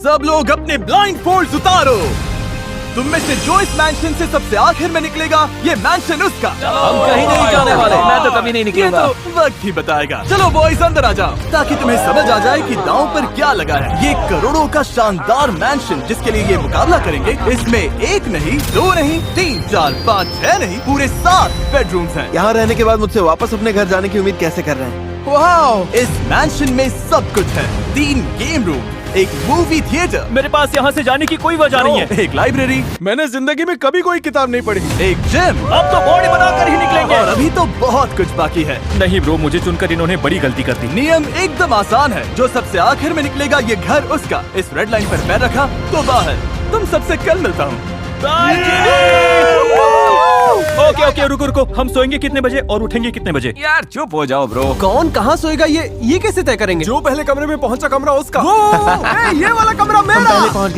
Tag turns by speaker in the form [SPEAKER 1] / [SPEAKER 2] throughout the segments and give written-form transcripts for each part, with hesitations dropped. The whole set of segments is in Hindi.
[SPEAKER 1] सब लोग अपने ब्लाइंड फोल्ड्स उतारो। तुम में से जो इस मैंशन से सबसे आखिर में निकलेगा, ये मैंशन उसका।
[SPEAKER 2] हम कहीं नहीं जाने वाले। मैं तो कभी नहीं निकलूंगा।
[SPEAKER 1] ये तो वक्त ही बताएगा। चलो बॉयज अंदर आ जाओ, ताकि तुम्हें समझ आ जाए कि दांव पर क्या लगा है। ये करोड़ों का शानदार मैंशन जिसके लिए ये मुकाबला करेंगे, इसमें 1 नहीं, 2 नहीं, 3, 4, 5, 6 नहीं, पूरे 7 बेडरूम्स हैं।
[SPEAKER 3] यहाँ रहने के बाद मुझसे वापस अपने घर जाने की उम्मीद कैसे कर रहे हैं?
[SPEAKER 1] वाओ! इस मैंशन में सब कुछ है। 3 गेम रूम, एक मूवी थिएटर,
[SPEAKER 2] मेरे पास यहाँ से जाने की कोई वजह नहीं है।
[SPEAKER 1] एक लाइब्रेरी,
[SPEAKER 3] मैंने जिंदगी में कभी कोई किताब नहीं पढ़ी।
[SPEAKER 1] एक जिम,
[SPEAKER 2] अब तो बॉडी बनाकर ही निकलेंगे।
[SPEAKER 1] और अभी तो बहुत कुछ बाकी है।
[SPEAKER 2] नहीं ब्रो, मुझे चुनकर इन्होंने बड़ी गलती कर दी।
[SPEAKER 1] नियम एकदम आसान है, जो सबसे आखिर में निकलेगा ये घर उसका। इस रेड लाइन पर पैर रखा तो बाहर। तुम सबसे कल मिलता हूँ।
[SPEAKER 2] ओके, रुको। हम सोएंगे कितने बजे और उठेंगे कितने बजे?
[SPEAKER 4] यार चुप हो जाओ ब्रो।
[SPEAKER 3] कौन कहाँ सोएगा ये कैसे तय करेंगे?
[SPEAKER 1] जो पहले कमरे में पहुंचा कमरा उसका।
[SPEAKER 3] ये वाला कमरा मेरा।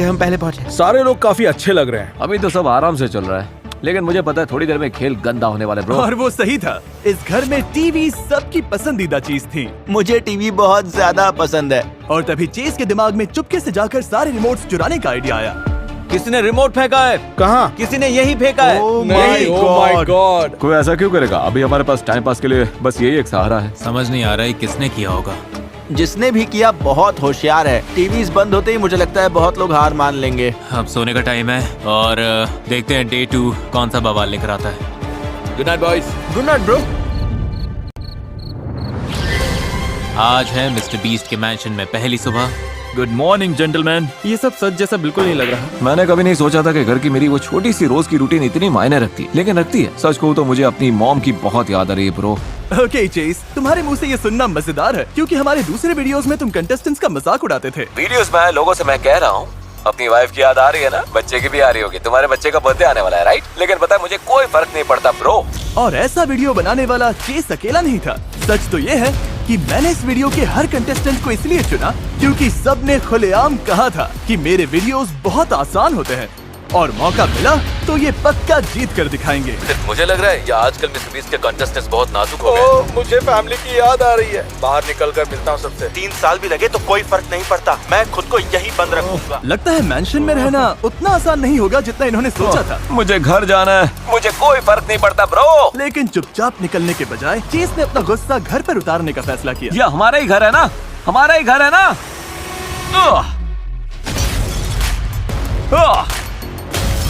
[SPEAKER 3] हम पहले पहुंच गए।
[SPEAKER 5] सारे लोग काफी अच्छे लग रहे हैं।
[SPEAKER 4] अभी तो सब आराम से चल रहा है, लेकिन मुझे पता है थोड़ी देर में खेल गंदा होने वाला है ब्रो।
[SPEAKER 1] और वो सही था। इस घर में टीवी सबकी पसंदीदा चीज थी।
[SPEAKER 3] मुझे टीवी बहुत ज्यादा पसंद है।
[SPEAKER 1] और तभी चेस के दिमाग में चुपके से जाकर सारे रिमोट्स चुराने का आइडिया आया।
[SPEAKER 2] किसने रिमोट फेंका है?
[SPEAKER 5] कहाँ?
[SPEAKER 2] किसी ने यही फेंका है।
[SPEAKER 5] Oh my God!
[SPEAKER 4] कोई ऐसा क्यों करेगा? अभी हमारे पास टाइम पास के लिए बस यही एक सहारा है।
[SPEAKER 6] समझ नहीं आ रहा है किसने किया होगा।
[SPEAKER 3] जिसने भी किया बहुत होशियार है। टीवीज बंद होते ही मुझे लगता है बहुत लोग हार मान लेंगे।
[SPEAKER 6] अब सोने का टाइम है और देखते हैं डे 2 कौन सा बवाल लेकर आता है।
[SPEAKER 2] Good night boys.
[SPEAKER 5] Good night bro.
[SPEAKER 6] आज है मिस्टर बीस्ट के मैंशन में पहली सुबह।
[SPEAKER 2] Good morning gentleman.
[SPEAKER 5] ये सब सच जैसा बिल्कुल नहीं लग रहा।
[SPEAKER 4] मैंने कभी नहीं सोचा था कि घर की मेरी वो छोटी सी रोज की रूटीन इतनी मायने रखती, लेकिन रखती है। सच कहूँ तो मुझे अपनी मॉम की बहुत याद आ रही है ब्रो।
[SPEAKER 1] ओके चेस, तुम्हारे मुंह से ये सुनना मजेदार है, क्योंकि हमारे दूसरे वीडियोस में तुम कंटेस्टेंट्स का मजाक उड़ाते थे।
[SPEAKER 4] वीडियोस में लोगों से मैं कह रहा हूँ, अपनी वाइफ की याद आ रही है ना? बच्चे की भी आ रही होगी। तुम्हारे बच्चे का बर्थडे आने वाला है, राइट? लेकिन पता है मुझे कोई फर्क नहीं पड़ता ब्रो।
[SPEAKER 1] और ऐसा वीडियो बनाने वाला चेस अकेला नहीं था। सच तो ये है कि मैंने इस वीडियो के हर कंटेस्टेंट को इसलिए चुना क्योंकि सबने खुलेआम कहा था कि मेरे वीडियोस बहुत आसान होते हैं, और मौका मिला तो ये पक्का जीत कर दिखाएंगे।
[SPEAKER 4] मुझे लग रहा है आजकल मिस्टर बीस्ट के कंटेस्टेंट्स बहुत नाजुक हो गए।
[SPEAKER 5] मुझे फैमिली की याद आ रही है। बाहर निकल कर मिलता हूँ सबसे।
[SPEAKER 3] 3 साल भी लगे तो कोई फर्क नहीं पड़ता। मैं खुद को यही बंद रखूंगा।
[SPEAKER 1] लगता है मैंशन में रहना उतना आसान नहीं होगा जितना इन्होंने सोचा था।
[SPEAKER 4] मुझे घर जाना है, मुझे कोई फर्क नहीं पड़ता ब्रो।
[SPEAKER 1] लेकिन चुपचाप निकलने के बजाय चेस ने अपना गुस्सा घर पर उतारने का फैसला किया।
[SPEAKER 4] ये हमारा ही घर है ना? हमारा ही घर है ना?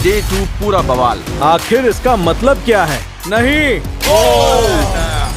[SPEAKER 3] डे 2 पूरा बवाल।
[SPEAKER 5] आखिर इसका मतलब क्या है? नहीं।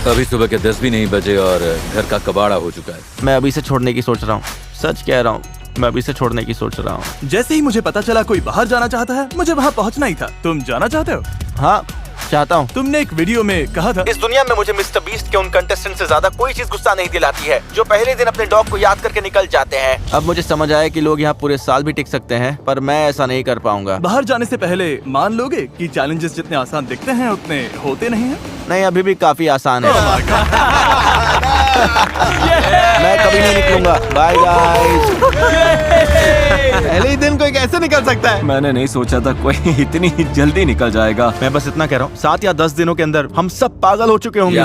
[SPEAKER 4] अभी सुबह के 10 भी नहीं बजे और घर का कबाड़ा हो चुका है।
[SPEAKER 3] मैं अभी से छोड़ने की सोच रहा हूँ। सच कह रहा हूँ, मैं अभी से छोड़ने की सोच रहा हूँ।
[SPEAKER 1] जैसे ही मुझे पता चला कोई बाहर जाना चाहता है, मुझे वहाँ पहुँचना ही था। तुम जाना चाहते हो?
[SPEAKER 3] हाँ, चाहता हूँ।
[SPEAKER 1] तुमने एक वीडियो में कहा था,
[SPEAKER 3] इस दुनिया में मुझे मिस्टर बीस्ट के उन कंटेस्टेंट से ज्यादा कोई चीज गुस्सा नहीं दिलाती है जो पहले दिन अपने डॉग को याद करके निकल जाते हैं। अब मुझे समझ आया कि लोग यहाँ पूरे साल भी टिक सकते हैं, पर मैं ऐसा नहीं कर पाऊंगा।
[SPEAKER 1] बाहर जाने से पहले मान लोगे कि चैलेंजेस जितने आसान दिखते हैं उतने होते नहीं हैं?
[SPEAKER 3] नहीं, अभी भी काफी आसान है। मैं कभी नहीं निकलूंगा। Bye guys. पहले ही दिन कोई कैसे निकल सकता है?
[SPEAKER 4] मैंने नहीं सोचा था कोई इतनी जल्दी निकल जाएगा।
[SPEAKER 3] मैं बस इतना कह रहा हूँ, 7 या 10 दिनों के अंदर हम सब पागल हो चुके होंगे।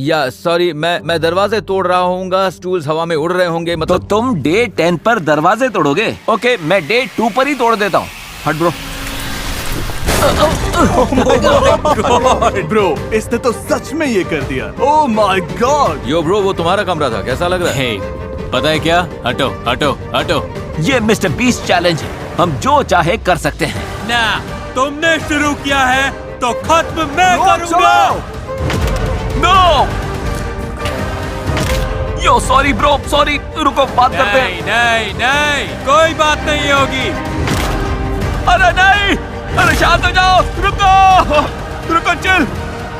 [SPEAKER 2] या सॉरी, मैं दरवाजे तोड़ रहा हूँ, स्टूल्स हवा में उड़ रहे होंगे।
[SPEAKER 4] तो
[SPEAKER 2] मतलब
[SPEAKER 4] तुम डे 10 पर दरवाजे तोड़ोगे? ओके, मैं डे 2 पर ही तोड़ देता हूँ।
[SPEAKER 3] हट ब्रो।
[SPEAKER 1] ब्रो, इसने तो सच में ये कर दिया। ओह माय गॉड।
[SPEAKER 2] यो ब्रो, वो तुम्हारा कमरा था, कैसा लग रहा है?
[SPEAKER 6] हे, पता है क्या? हटो हटो हटो।
[SPEAKER 4] ये मिस्टर बीस्ट चैलेंज है, हम जो चाहे कर सकते हैं।
[SPEAKER 6] ना, तुमने शुरू किया है तो खत्म मैं करूंगा।
[SPEAKER 4] नो! यो सॉरी ब्रो, सॉरी। रुको, बात करते हैं।
[SPEAKER 6] नहीं, कोई बात नहीं होगी।
[SPEAKER 4] अरे नहीं, अरे शांत हो जाओ। रुको चिल,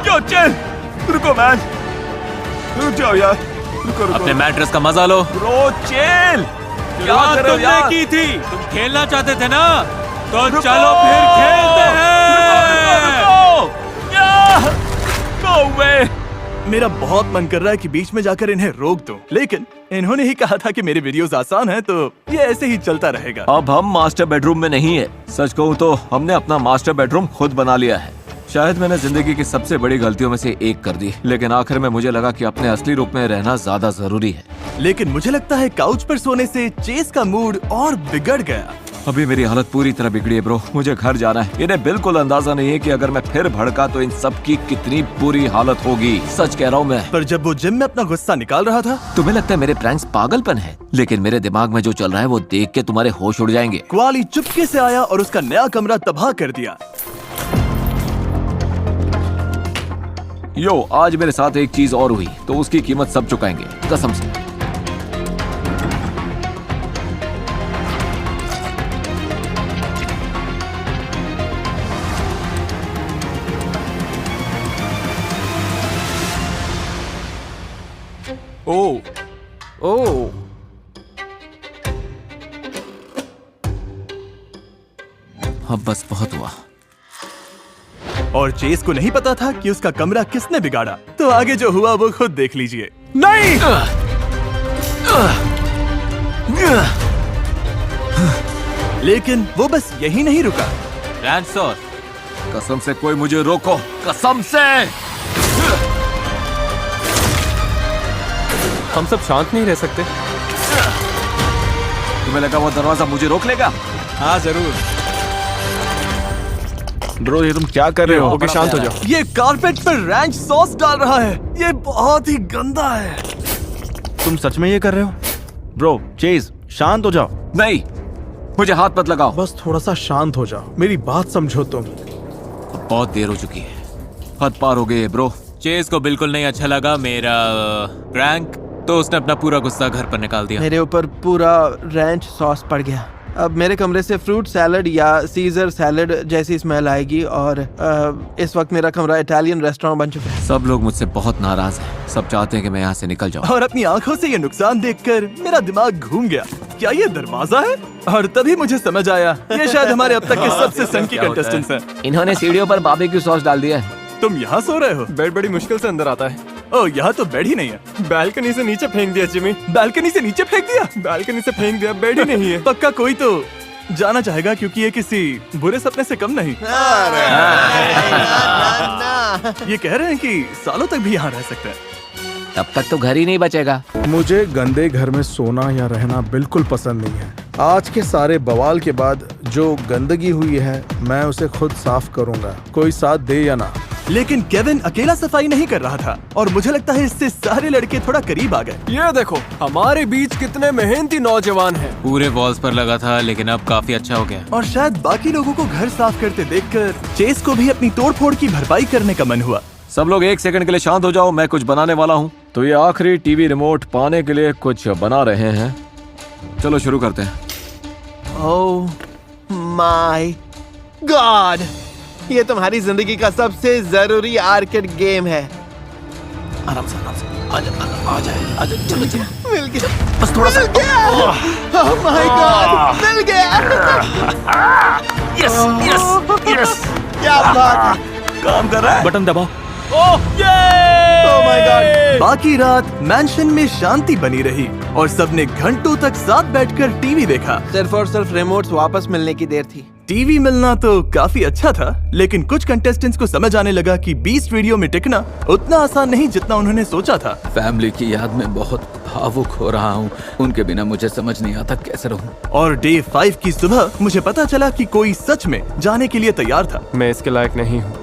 [SPEAKER 4] यो चिल। रुको मैन, रुक जाओ यार। रुको।
[SPEAKER 6] अपने मैट्रेस का मजा लो।
[SPEAKER 4] Bro chill. क्या कर रहे हो
[SPEAKER 6] तुमने
[SPEAKER 4] यार?
[SPEAKER 6] की थी, तुम खेलना चाहते थे ना, तो
[SPEAKER 4] रुको,
[SPEAKER 6] चलो फिर खेलते हैं।
[SPEAKER 4] नो वे।
[SPEAKER 1] मेरा बहुत मन कर रहा है कि बीच में जाकर इन्हें रोक दूं, लेकिन इन्होंने ही कहा था कि मेरे वीडियोस आसान हैं, तो ये ऐसे ही चलता रहेगा।
[SPEAKER 4] अब हम मास्टर बेडरूम में नहीं है। सच कहूँ तो हमने अपना मास्टर बेडरूम खुद बना लिया है।
[SPEAKER 7] शायद मैंने जिंदगी की सबसे बड़ी गलतियों में से एक कर दी, लेकिन आखिर में मुझे लगा कि अपने असली रूप में रहना ज्यादा जरूरी है।
[SPEAKER 1] लेकिन मुझे लगता है काउच पर सोने से चेस का मूड और बिगड़ गया।
[SPEAKER 7] अभी मेरी हालत पूरी तरह बिगड़ी है ब्रो, मुझे घर जाना है। इन्हें बिल्कुल अंदाजा नहीं है कि अगर मैं फिर भड़का तो इन सब की कितनी बुरी हालत होगी। सच कह रहा हूँ मैं।
[SPEAKER 1] पर जब वो जिम में अपना गुस्सा निकाल रहा था,
[SPEAKER 7] तुम्हें लगता है मेरे प्रैंक्स पागलपन है, लेकिन मेरे दिमाग में जो चल रहा है वो देख के तुम्हारे होश उड़ जाएंगे।
[SPEAKER 1] क्वाली चुपके से आया और उसका नया कमरा तबाह कर दिया।
[SPEAKER 7] यो, आज मेरे साथ एक चीज और हुई तो उसकी कीमत सब चुकाएंगे, कसम से।
[SPEAKER 5] ओ
[SPEAKER 7] अब बस बहुत हुआ।
[SPEAKER 1] और चेस को नहीं पता था कि उसका कमरा किसने बिगाड़ा। तो आगे जो हुआ वो खुद देख लीजिए।
[SPEAKER 5] नहीं।
[SPEAKER 1] लेकिन वो बस यही नहीं रुका।
[SPEAKER 6] रैंसर,
[SPEAKER 7] कसम से कोई मुझे रोको, कसम से।
[SPEAKER 5] हम सब शांत नहीं रह सकते।
[SPEAKER 7] तुम्हें लगा वो दरवाजा मुझे रोक लेगा?
[SPEAKER 5] हाँ जरूर।
[SPEAKER 3] ब्रो ये तुम क्या कर रहे हो?
[SPEAKER 5] ओके शांत हो जाओ।
[SPEAKER 1] ये कारपेट पर रैंच सॉस डाल रहा है। ये बहुत ही गंदा है।
[SPEAKER 3] तुम सच में ये कर रहे हो? ब्रो चेज शांत हो जाओ।
[SPEAKER 7] नहीं, मुझे हाथ मत लगाओ।
[SPEAKER 5] बस थोड़ा सा शांत हो जाओ, मेरी बात समझो तुम।
[SPEAKER 7] अब बहुत देर हो चुकी है, हद पार हो गई है ब्रो।
[SPEAKER 6] चेज को बिल्कुल नहीं अच्छा लगा मेरा प्रैंक, तो उसने अपना पूरा गुस्सा घर पर निकाल दिया।
[SPEAKER 8] मेरे ऊपर पूरा रैंच सॉस पड़ गया। अब मेरे कमरे से फ्रूट सैलड या सीजर सैलड जैसी स्मेल आएगी और इस वक्त मेरा कमरा इटालियन रेस्टोरेंट बन चुका है।
[SPEAKER 7] सब लोग मुझसे बहुत नाराज हैं। सब चाहते हैं कि मैं यहाँ से निकल जाऊँ।
[SPEAKER 1] और अपनी आंखों से ये नुकसान देखकर मेरा दिमाग घूम गया। क्या ये दरवाजा है? और तभी मुझे समझ आया, ये शायद हमारे अब तक के सबसे सनकी कंटेस्टेंट्स हैं।
[SPEAKER 7] इन्होंने सीढ़ियों पर बारबेक्यू सॉस डाल दिया है।
[SPEAKER 1] तुम यहाँ सो रहे हो?
[SPEAKER 5] बेड बड़ी मुश्किल से अंदर आता है।
[SPEAKER 1] ओह, यहाँ तो बेड ही नहीं है।
[SPEAKER 5] बालकनी से नीचे फेंक दिया जिमी।
[SPEAKER 1] बालकनी से नीचे फेंक दिया?
[SPEAKER 5] बालकनी से फेंक दिया, बेड ही नहीं है।
[SPEAKER 1] पक्का कोई तो जाना चाहेगा, क्योंकि ये किसी बुरे सपने से कम नहीं। ये कह रहे हैं कि सालों तक भी यहाँ रह सकते हैं।
[SPEAKER 7] तब तक तो घर ही नहीं बचेगा।
[SPEAKER 9] मुझे गंदे घर में सोना या रहना बिल्कुल पसंद नहीं है। आज के सारे बवाल के बाद जो गंदगी हुई है मैं उसे खुद साफ करूंगा, कोई साथ दे या ना।
[SPEAKER 1] लेकिन केविन अकेला सफाई नहीं कर रहा था और मुझे लगता है इससे सारे लड़के थोड़ा करीब आ गए।
[SPEAKER 5] ये देखो हमारे बीच कितने मेहनती नौजवान हैं।
[SPEAKER 6] पूरे वॉल्स पर लगा था, लेकिन अब काफी अच्छा हो गया।
[SPEAKER 1] और शायद बाकी लोगों को घर साफ करते देखकर चेस को भी अपनी तोड़फोड़ की भरपाई करने का मन हुआ।
[SPEAKER 7] सब लोग एक सेकंड के लिए शांत हो जाओ, मैं कुछ बनाने वाला हूँ। तो ये आखिरी टीवी रिमोट पाने के लिए कुछ बना रहे हैं। चलो शुरू करते हैं।
[SPEAKER 8] ओह माय गॉड, ये तुम्हारी जिंदगी का सबसे जरूरी आर्केड गेम है।
[SPEAKER 7] आराम से आजा, चलो
[SPEAKER 8] मिल गया, बस थोड़ा सा। ओह माय गॉड, मिल गया। यस, क्या बात है।
[SPEAKER 1] काम कर रहा है।
[SPEAKER 5] बटन दबाओ।
[SPEAKER 8] ओह माय गॉड।
[SPEAKER 1] बाकी रात मैंशन में शांति बनी रही और सबने घंटों तक साथ बैठकर टीवी देखा।
[SPEAKER 8] सिर्फ और सिर्फ रिमोट्स वापस मिलने की देर थी।
[SPEAKER 1] टीवी मिलना तो काफी अच्छा था, लेकिन कुछ कंटेस्टेंट्स को समझ आने लगा कि 20 वीडियो में टिकना उतना आसान नहीं जितना उन्होंने सोचा था।
[SPEAKER 2] फैमिली की याद में बहुत भावुक हो रहा हूँ। उनके बिना मुझे समझ नहीं आता कैसे रहूँ।
[SPEAKER 1] और डे 5 की सुबह मुझे पता चला कि कोई सच में जाने के लिए तैयार था।
[SPEAKER 5] मैं इसके लायक नहीं हूँ,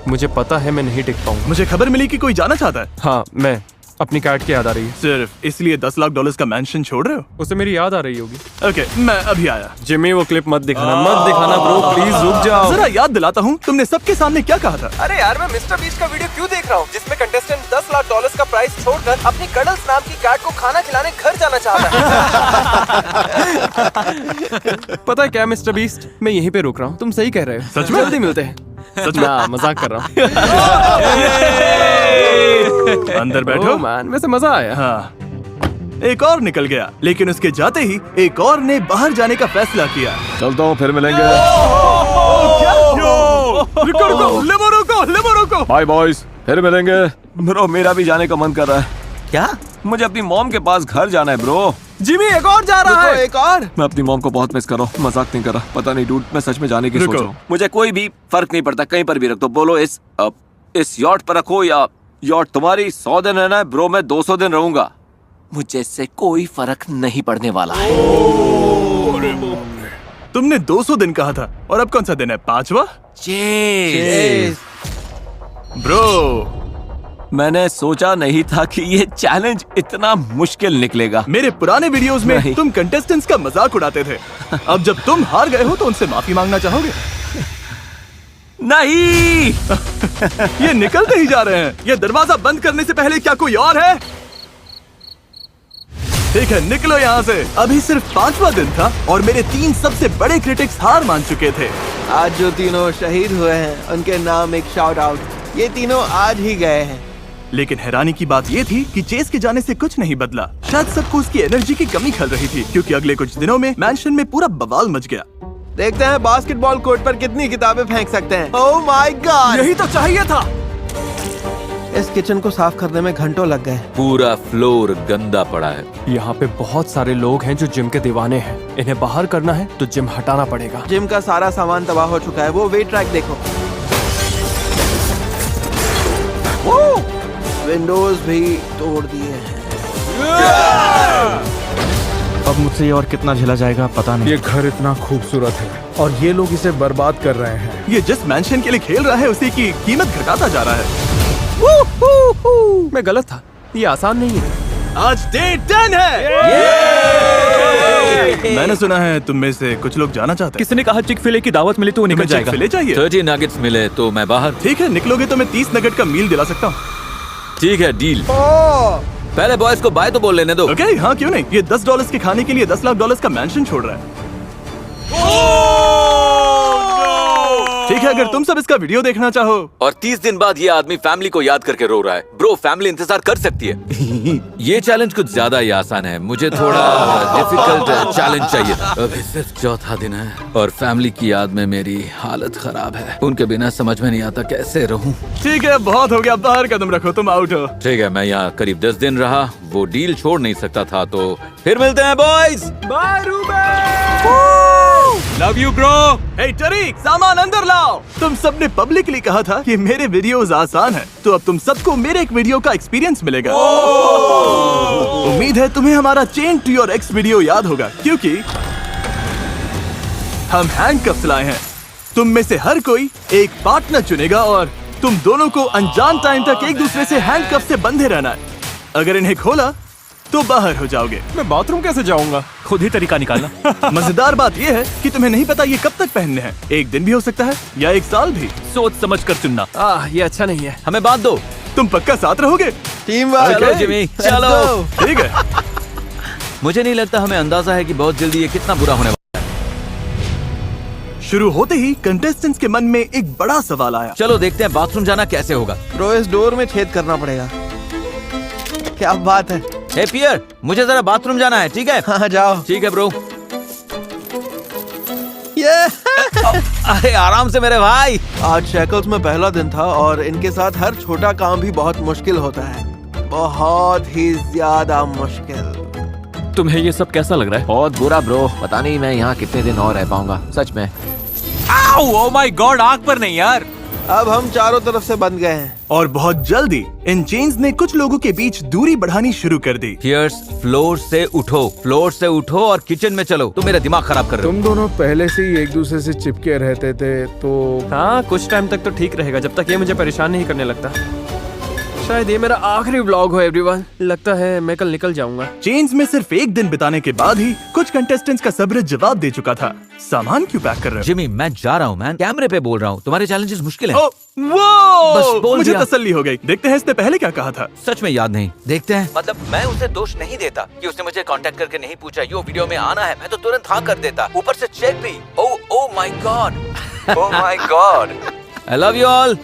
[SPEAKER 5] मुझे पता है मैं नहीं टिक पाऊंगा।
[SPEAKER 1] मुझे खबर मिली कि कोई जाना चाहता है।
[SPEAKER 5] हाँ, मैं अपनी कैट की याद आ रही है।
[SPEAKER 1] सिर्फ इसलिए $10 लाख का मैंशन छोड़ रहे हो?
[SPEAKER 5] उसे मेरी याद आ रही होगी।
[SPEAKER 1] ओके, मैं अभी आया।
[SPEAKER 5] जिमी वो क्लिप मत दिखाना ब्रो, प्लीज रुक जाओ।
[SPEAKER 1] जरा याद दिलाता हूँ, तुमने सबके सामने क्या कहा था?
[SPEAKER 10] अरे यार, मैं मिस्टर बीस्ट का वीडियो क्यों देख रहा हूँ जिसमें कंटेस्टेंट $10 लाख का प्राइस छोड़कर अपनी कडल्स नाम की कैट को खाना खिलाने घर जाना चाहता है।
[SPEAKER 5] पता है क्या मिस्टर बीस्ट, मैं यहीं पे रुक रहा हूँ। तुम सही कह रहे हो।
[SPEAKER 1] सच में?
[SPEAKER 5] जल्दी मिलते हैं।
[SPEAKER 1] सच में?
[SPEAKER 5] ना, मजाक कर रहा हूँ।
[SPEAKER 1] अंदर बैठो।
[SPEAKER 5] मैन, वैसे मजा आया।
[SPEAKER 1] हाँ, एक और निकल गया, लेकिन उसके जाते ही एक और ने बाहर जाने का फैसला किया।
[SPEAKER 7] चलता हूँ, फिर मिलेंगे।
[SPEAKER 1] रुको।
[SPEAKER 7] बाय बॉयज, फिर मिलेंगे। ब्रो मेरा भी जाने का मन कर रहा है।
[SPEAKER 3] क्या?
[SPEAKER 7] मुझे अपनी मॉम के पास घर जाना है ब्रो।
[SPEAKER 5] जिमी एक और जा रहा
[SPEAKER 8] रुको,
[SPEAKER 5] है।
[SPEAKER 8] एक और।
[SPEAKER 7] मैं अपनी मॉम को बहुत मिस कर रहा हूँ, मजाक नहीं कर रहा। पता नहीं डूड, मैं सच में जाने की सोच रहा हूँ। मुझे कोई भी फर्क नहीं पड़ता, कहीं पर भी रख दो। बोलो इस यॉट पर रखो या यॉट तुम्हारी 100 दिन रहना है ब्रो, मैं 200 दिन रहूंगा। मुझे इससे कोई फर्क नहीं पड़ने वाला है।
[SPEAKER 1] तुमने 200 दिन कहा था और अब कौन सा दिन है? 5वां? ब्रो,
[SPEAKER 7] मैंने सोचा नहीं था कि ये चैलेंज इतना मुश्किल निकलेगा।
[SPEAKER 1] मेरे पुराने वीडियोस में
[SPEAKER 7] नहीं।
[SPEAKER 1] तुम कंटेस्टेंट्स का मजाक उड़ाते थे। अब जब तुम हार गए हो तो उनसे माफी मांगना चाहोगे?
[SPEAKER 7] नहीं।
[SPEAKER 1] ये निकलते ही जा रहे हैं। ये दरवाजा बंद करने से पहले क्या कोई और है? ठीक है, निकलो यहाँ से। अभी सिर्फ 5वां दिन था और मेरे 3 सबसे बड़े क्रिटिक्स हार मान चुके थे।
[SPEAKER 8] आज जो तीनों शहीद हुए हैं उनके नाम एक शाउट आउट। ये तीनों आज ही गए हैं।
[SPEAKER 1] लेकिन हैरानी की बात ये थी कि चेस के जाने से कुछ नहीं बदला। शायद सबको उसकी एनर्जी की कमी खल रही थी, क्योंकि अगले कुछ दिनों में मैंशन में पूरा बवाल मच गया।
[SPEAKER 8] देखते हैं बास्केटबॉल कोर्ट पर कितनी किताबें फेंक सकते हैं। ओह माय गॉड,
[SPEAKER 5] यही तो चाहिए था।
[SPEAKER 8] इस किचन को साफ करने में घंटों लग गए।
[SPEAKER 2] पूरा फ्लोर गंदा पड़ा है।
[SPEAKER 5] यहाँ पे बहुत सारे लोग हैं जो जिम के दीवाने हैं। इन्हें बाहर करना है तो जिम हटाना पड़ेगा।
[SPEAKER 8] जिम का सारा सामान तबाह हो चुका है। वो वेट ट्रैक देखो। विंडोज भी तोड़ दिए हैं।
[SPEAKER 5] अब मुझसे ये और कितना झेला जाएगा पता नहीं।
[SPEAKER 9] ये घर इतना खूबसूरत है और ये लोग इसे बर्बाद कर रहे हैं।
[SPEAKER 1] ये जिस मैंशन के लिए खेल रहा है उसी की कीमत घटाता जा रहा है।
[SPEAKER 5] मैं गलत था, ये आसान नहीं है।
[SPEAKER 1] आज डे 10 है। मैंने सुना है तुम में से कुछ लोग जाना चाहते हैं।
[SPEAKER 5] किसने कहा चिक फिले की दावत मिली तो वो निकल जाएगा?
[SPEAKER 1] चिक-फिले चाहिए?
[SPEAKER 2] 30 नगेट्स मिले तो मैं बाहर।
[SPEAKER 1] ठीक है, निकलोगे तो मैं 30 नगेट का मील दिला सकता हूँ।
[SPEAKER 2] ठीक है, डील। पहले बॉयज को बाय तो बोल लेने दो।
[SPEAKER 1] ओके, हाँ क्यों नहीं। ये $10 के खाने के लिए $10 लाख का मैंशन छोड़ रहा है। ठीक है, अगर तुम सब इसका वीडियो देखना चाहो।
[SPEAKER 2] और 30 दिन बाद ये आदमी फैमिली को याद करके रो रहा है। ब्रो, फैमिली इंतजार कर सकती है। ये चैलेंज कुछ ज्यादा ही आसान है। मुझे थोड़ा डिफिकल्ट चैलेंज चाहिए था। अभी सिर्फ चौथा दिन है और फैमिली की याद में मेरी हालत खराब है। उनके बिना समझ में नहीं आता कैसे रहूं।
[SPEAKER 1] ठीक है, बहुत हो गया। बाहर कदम रखो, तुम आउट हो।
[SPEAKER 2] ठीक है, मैं यहाँ करीब 10 दिन रहा। वो डील छोड़ नहीं सकता था, तो फिर मिलते हैं boys.
[SPEAKER 5] Bye Ruben.
[SPEAKER 6] Love you bro.
[SPEAKER 1] Hey Tariq, सामान अंदर लाओ। तुम सबने पब्लिकली कहा था कि मेरे वीडियोस आसान हैं, तो अब तुम सबको मेरे एक वीडियो का एक्सपीरियंस मिलेगा। उम्मीद है तुम्हें हमारा chain to your ex video याद होगा, क्योंकि हम हैंडकफ्स लाए हैं। तुम में से हर कोई एक पार्टनर चुनेगा और तुम दोनों को अनजान टाइम तक एक दूसरे से हैंडकफ से बंधे रहना है। अगर इन्हें खोला तो बाहर हो जाओगे।
[SPEAKER 5] मैं बाथरूम कैसे जाऊंगा? खुद ही तरीका निकालना।
[SPEAKER 1] मजेदार बात यह है कि तुम्हें नहीं पता ये कब तक पहनने हैं। एक दिन भी हो सकता है या 1 साल भी।
[SPEAKER 5] सोच समझ कर चुनना। ये अच्छा नहीं है।
[SPEAKER 2] हमें बांध दो।
[SPEAKER 1] तुम पक्का साथ रहोगे?
[SPEAKER 8] Team work.
[SPEAKER 2] चलो जिमी, चलो।
[SPEAKER 1] ठीक है।
[SPEAKER 2] मुझे नहीं लगता हमें अंदाजा है कि बहुत जल्दी ये कितना बुरा होने वाला है।
[SPEAKER 1] शुरू होते ही कंटेस्टेंट्स के मन में एक बड़ा सवाल आया।
[SPEAKER 2] चलो देखते हैं बाथरूम जाना कैसे होगा।
[SPEAKER 8] ब्रो, इस डोर में छेद करना पड़ेगा। क्या बात है।
[SPEAKER 2] हे पियर, मुझे जरा बाथरूम जाना है, ठीक है?
[SPEAKER 8] हाँ जाओ।
[SPEAKER 2] ठीक है ब्रो।
[SPEAKER 8] ये
[SPEAKER 2] अरे आराम से मेरे भाई।
[SPEAKER 8] आज शैकल्स में पहला दिन था और इनके साथ हर छोटा काम भी बहुत मुश्किल होता है। बहुत ही ज्यादा मुश्किल।
[SPEAKER 5] तुम्हें ये सब कैसा लग रहा है?
[SPEAKER 3] बहुत बुरा ब्रो, पता नहीं मैं यहाँ कितने दिन और रह पाऊंगा, सच में।
[SPEAKER 6] ओह माय गॉड, आग पर नहीं यार।
[SPEAKER 8] अब हम चारों तरफ से बंध गए हैं
[SPEAKER 1] और बहुत जल्दी इन चेन्स ने कुछ लोगों के बीच दूरी बढ़ानी शुरू कर दी।
[SPEAKER 2] पियर्स, फ्लोर से उठो और किचन में चलो। तुम मेरा दिमाग खराब कर रहे हो।
[SPEAKER 9] तुम दोनों पहले से ही एक दूसरे से चिपके रहते थे, तो
[SPEAKER 5] हाँ, कुछ टाइम तक तो ठीक रहेगा, जब तक ये मुझे परेशान नहीं करने लगता। शायद ये मेरा आखिरी व्लॉग हो एवरीवन। लगता है मैं कल निकल जाऊंगा।
[SPEAKER 1] चेन्स में सिर्फ एक दिन बिताने के बाद ही कुछ कंटेस्टेंट्स का सब्र जवाब दे चुका था। सामान क्यों पैक कर रहे हो?
[SPEAKER 2] जिमी, मैं जा रहा हूँ मैन। कैमरे पे बोल रहा हूँ, तुम्हारे चैलेंजेस मुश्किल हैं।
[SPEAKER 1] बस
[SPEAKER 2] बोल
[SPEAKER 1] मुझे
[SPEAKER 2] दिया।
[SPEAKER 1] तसल्ली हो गई। देखते हैं इसने पहले क्या कहा था।
[SPEAKER 2] सच में याद नहीं। देखते हैं। मतलब मैं उसे दोष नहीं देता कि उसने मुझे कांटेक्ट करके नहीं पूछा यो वीडियो में आना है। मैं तो तुरंत हाँ कर देता। ऊपर से चेक भी। ओह my God.
[SPEAKER 3] Oh my God.
[SPEAKER 2] I love you all.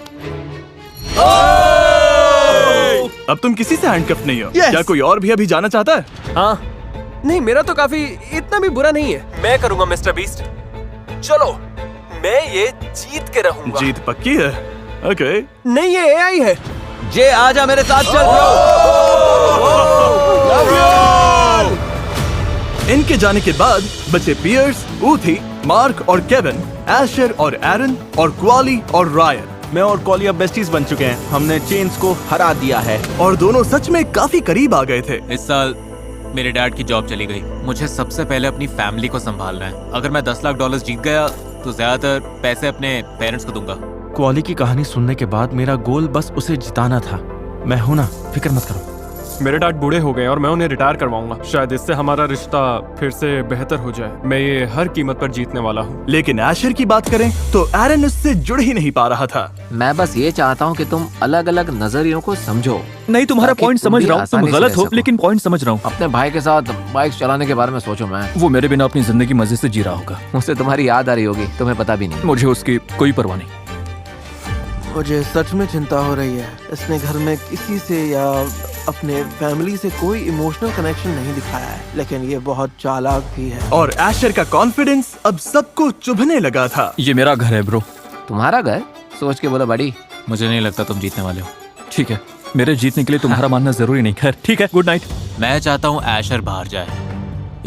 [SPEAKER 1] अब तुम किसी से हैंडकफ नहीं हो।
[SPEAKER 8] Yes.
[SPEAKER 1] क्या कोई और भी अभी जाना चाहता है?
[SPEAKER 5] हाँ, नहीं मेरा तो काफी इतना भी बुरा नहीं है। मैं करूंगा मिस्टर बीस्ट। चलो, मैं ये जीत के रहूंगा।
[SPEAKER 1] जीत पक्की है? ओके।
[SPEAKER 5] नहीं, ये एआई है।
[SPEAKER 2] जे आजा मेरे साथ चल ब्रो।
[SPEAKER 1] इनके जाने के बाद बचे पियर्स, ऊथी, मार्क और केविन, एशर और एरन और क्वाली और रायन।
[SPEAKER 3] मैं और कॉली अब बेस्टीज बन चुके हैं। हमने चेन्स को हरा दिया है
[SPEAKER 1] और दोनों सच में काफी करीब आ गए थे।
[SPEAKER 6] इस साल मेरे डैड की जॉब चली गई। मुझे सबसे पहले अपनी फैमिली को संभालना है। अगर मैं $10 लाख जीत गया तो ज्यादातर पैसे अपने पेरेंट्स को दूंगा।
[SPEAKER 3] क्वाली की कहानी सुनने के बाद मेरा गोल बस उसे जिताना था। मैं हूं ना, फिक्र मत करो।
[SPEAKER 5] मेरे डैड बूढ़े हो गए और मैं उन्हें रिटायर करवाऊंगा। शायद इससे हमारा रिश्ता फिर से बेहतर हो जाए। मैं ये हर कीमत पर जीतने वाला हूँ।
[SPEAKER 1] लेकिन एशर की बात करें तो एरन उससे जुड़ ही नहीं पा रहा था।
[SPEAKER 11] मैं बस ये चाहता हूँ कि तुम अलग अलग नजरियों को समझो।
[SPEAKER 2] नहीं, तुम्हारा
[SPEAKER 11] ताकि
[SPEAKER 2] पॉइंट
[SPEAKER 11] तुम
[SPEAKER 2] समझ
[SPEAKER 11] भी
[SPEAKER 2] रहा हूँ, तुम
[SPEAKER 11] आसानी से
[SPEAKER 2] गलत
[SPEAKER 11] रह
[SPEAKER 2] हो,
[SPEAKER 11] सको।
[SPEAKER 2] लेकिन पॉइंट समझ रहा हूँ।
[SPEAKER 11] अपने भाई के साथ बाइक चलाने के बारे में सोचो। मैं
[SPEAKER 2] वो मेरे बिना अपनी जिंदगी मजे से जी रहा होगा।
[SPEAKER 11] उसे तुम्हारी याद आ रही होगी, तुम्हें पता भी नहीं।
[SPEAKER 2] मुझे उसकी कोई परवाह नहीं।
[SPEAKER 8] मुझे सच में चिंता हो रही है। इसने घर में किसी से या अपने फैमिली से कोई इमोशनल कनेक्शन नहीं दिखाया है, लेकिन ये बहुत चालाक भी है।
[SPEAKER 1] और एशर का कॉन्फिडेंस अब सबको चुभने लगा था।
[SPEAKER 2] ये मेरा घर है ब्रो।
[SPEAKER 11] तुम्हारा घर? सोच के बोलो बड़ी।
[SPEAKER 6] मुझे नहीं लगता तुम जीतने वाले हो।
[SPEAKER 2] ठीक है, मेरे जीतने के लिए तुम्हारा मानना जरूरी नहीं। खैर ठीक है, गुड नाइट।
[SPEAKER 6] मैं चाहता हूँ एशर बाहर जाए।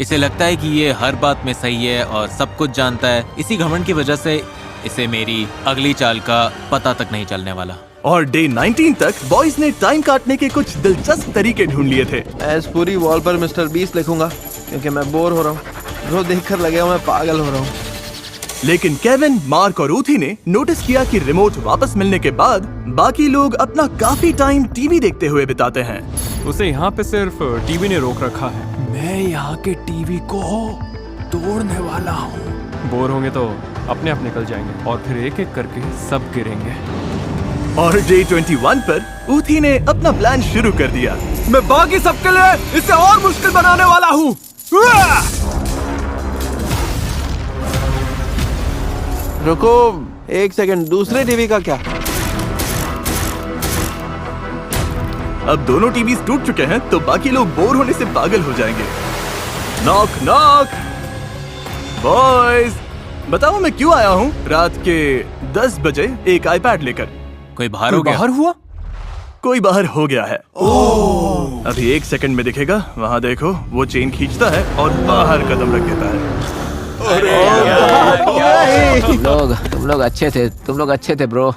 [SPEAKER 6] इसे लगता है कि ये हर बात में सही है और सब कुछ जानता है। इसी घमंड की वजह से इसे मेरी अगली चाल का पता तक नहीं चलने वाला।
[SPEAKER 1] और डे 19 तक बॉयज ने टाइम काटने के कुछ दिलचस्प तरीके ढूंढ लिए थे।
[SPEAKER 8] मैं इस पूरी वॉल पर मिस्टर बीस्ट लिखूंगा क्योंकि मैं बोर हो रहा हूँ। जो देखकर लगेगा मैं पागल हो रहा हूँ।
[SPEAKER 1] लेकिन केविन, मार्क और ऊथी ने नोटिस किया कि रिमोट वापस मिलने के बाद बाकी लोग अपना काफी टाइम टीवी देखते हुए बिताते हैं।
[SPEAKER 5] उसे यहाँ पे सिर्फ टीवी ने रोक रखा है।
[SPEAKER 9] मैं यहाँ के टीवी को तोड़ने वाला हूँ।
[SPEAKER 5] बोर होंगे तो अपने आप निकल जाएंगे और फिर एक एक करके सब गिरेंगे।
[SPEAKER 1] और डे 21 पर ऊथी ने अपना प्लान शुरू कर दिया।
[SPEAKER 10] मैं बाकी सबके लिए इसे और मुश्किल बनाने वाला हूँ।
[SPEAKER 8] रुको एक सेकंड, दूसरे टीवी का क्या?
[SPEAKER 1] अब दोनों टीवी टूट चुके हैं तो बाकी लोग बोर होने से पागल हो जाएंगे। Knock knock. बॉयज, बताओ मैं क्यों आया हूँ रात के 10 बजे एक आईपैड लेकर?
[SPEAKER 6] कोई बाहर हो गया?
[SPEAKER 5] बाहर हुआ?
[SPEAKER 1] कोई बाहर हो गया है। अभी 1 सेकंड में दिखेगा। वहाँ देखो, वो चेन खींचता है और बाहर कदम रख देता है।
[SPEAKER 11] तुम लोग अच्छे थे ब्रो।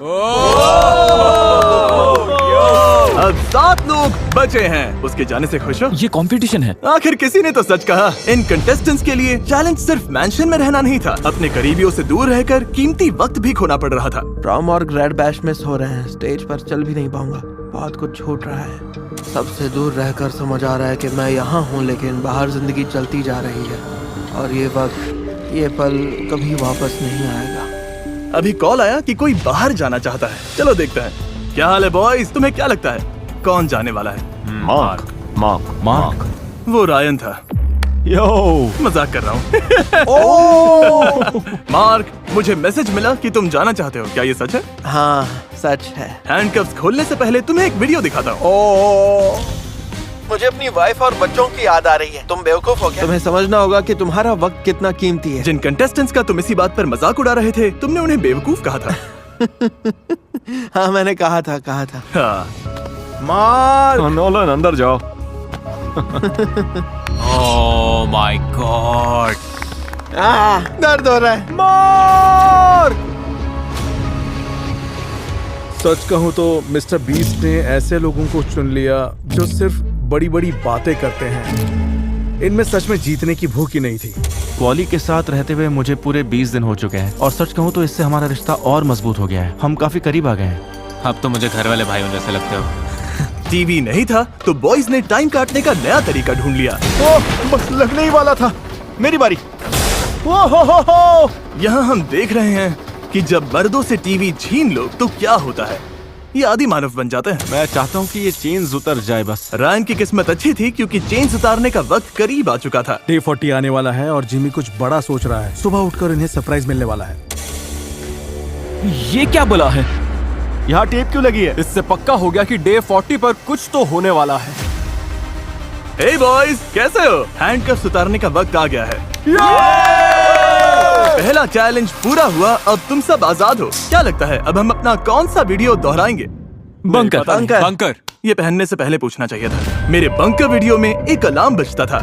[SPEAKER 1] अब 7 लोग बचे हैं। उसके जाने से खुश हो?
[SPEAKER 2] ये कंपटीशन है।
[SPEAKER 1] आखिर किसी ने तो सच कहा। इन कंटेस्टेंट्स के लिए चैलेंज सिर्फ मैंशन में रहना नहीं था, अपने करीबियों से दूर रहकर कीमती वक्त भी खोना पड़ रहा था।
[SPEAKER 8] प्रॉम और ग्रेड बैश मिस हो रहे हैं। स्टेज पर चल भी नहीं पाऊंगा। बहुत कुछ छूट रहा है। सबसे दूर रहकर समझ आ रहा है कि मैं यहाँ हूँ, लेकिन बाहर जिंदगी चलती जा रही है और ये वक्त, ये पल कभी वापस नहीं आएगा।
[SPEAKER 1] अभी कॉल आया कि कोई बाहर जाना चाहता है। चलो देखते हैं। क्या हाल है बॉयज? तुम्हें क्या लगता है कौन जाने वाला है?
[SPEAKER 7] मार्क।
[SPEAKER 1] वो रायन था।
[SPEAKER 3] यो,
[SPEAKER 1] मजाक कर रहा हूँ। मार्क, मुझे मैसेज मिला कि तुम जाना चाहते हो। क्या ये सच है?
[SPEAKER 8] हाँ सच है।
[SPEAKER 1] हैंडकफ्स खोलने से पहले तुम्हें एक वीडियो दिखाता हूँ।
[SPEAKER 8] मुझे अपनी वाइफ और बच्चों की याद आ रही है। तुम बेवकूफ हो क्या? तुम्हें समझना होगा कि तुम्हारा वक्त कितना कीमती है।
[SPEAKER 1] जिन कंटेस्टेंट्स का तुम इसी बात पर मजाक उड़ा रहे थे, तुमने उन्हें बेवकूफ कहा था।
[SPEAKER 8] हाँ मैंने कहा था।
[SPEAKER 1] हाँ।
[SPEAKER 5] मार नोलन, अंदर जाओ।
[SPEAKER 6] ओह माय गॉड,
[SPEAKER 8] दर्द हो रहा है।
[SPEAKER 9] सच कहूँ तो मिस्टर बीस्ट ने ऐसे लोगों को चुन लिया जो सिर्फ बड़ी बड़ी बातें करते हैं। इनमें सच में जीतने की भूख ही नहीं थी।
[SPEAKER 3] क्वाली के साथ रहते हुए मुझे पूरे 20 दिन हो चुके हैं और सच कहूँ तो इससे हमारा रिश्ता और मजबूत हो गया है। हम काफी करीब आ गए हैं।
[SPEAKER 6] अब तो मुझे घर वाले भाइयों जैसे लगते हो।
[SPEAKER 1] टीवी नहीं था तो बॉयज ने टाइम काटने का नया तरीका ढूंढ लिया।
[SPEAKER 3] बस लगने ही वाला था। मेरी बारी।
[SPEAKER 1] यहाँ हम देख रहे हैं कि जब मर्दों से टीवी छीन लो तो क्या होता है। ये आदि मानव बन जाते हैं।
[SPEAKER 3] मैं चाहता हूँ कि ये चेन्स उतर जाए बस।
[SPEAKER 1] रायन की किस्मत अच्छी थी क्योंकि चेन्स उतारने का वक्त करीब आ चुका था।
[SPEAKER 9] डे 40 आने वाला है और जिमी कुछ बड़ा सोच रहा है। सुबह उठकर इन्हें सरप्राइज मिलने वाला है।
[SPEAKER 5] ये क्या बुला है?
[SPEAKER 3] यहाँ टेप क्यों लगी है?
[SPEAKER 5] इससे पक्का हो गया कि डे 40 पर कुछ तो होने वाला है।
[SPEAKER 1] हे बॉयज, कैसे हो? हैंडकफ्स उतारने का वक्त आ गया है। पहला चैलेंज पूरा हुआ। अब तुम सब आजाद हो। क्या लगता है अब हम अपना कौन सा वीडियो दोहराएंगे?
[SPEAKER 6] बंकर।
[SPEAKER 1] ये पहनने से पहले पूछना चाहिए था। मेरे बंकर वीडियो में एक अलार्म बजता था।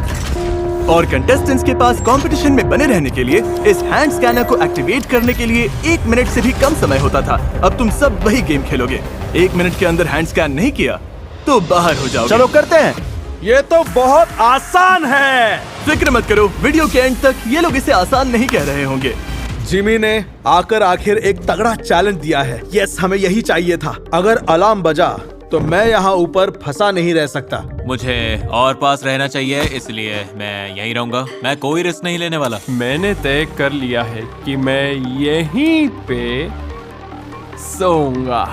[SPEAKER 1] और कंटेस्टेंट्स के पास कंपटीशन में बने रहने के लिए इस हैंड स्कैनर को एक्टिवेट करने के लिए 1 मिनट से भी कम समय होता था। अब तुम सब वही गेम खेलोगे। 1 मिनट के अंदर हैंड स्कैन नहीं किया तो बाहर हो जाओगे।
[SPEAKER 3] चलो करते हैं।
[SPEAKER 9] ये तो बहुत आसान है।
[SPEAKER 1] फिक्र मत करो, वीडियो के एंड तक ये लोग इसे आसान नहीं कह रहे होंगे।
[SPEAKER 9] जिमी ने आकर आखिर एक तगड़ा चैलेंज दिया है। यस, हमें यही चाहिए था। अगर अलार्म बजा तो मैं यहाँ ऊपर फंसा नहीं रह सकता।
[SPEAKER 6] मुझे और पास रहना चाहिए, इसलिए मैं यहीं रहूंगा। मैं कोई रिस्क नहीं लेने वाला।
[SPEAKER 5] मैंने तय कर लिया है कि मैं यहीं पे सोऊंगा।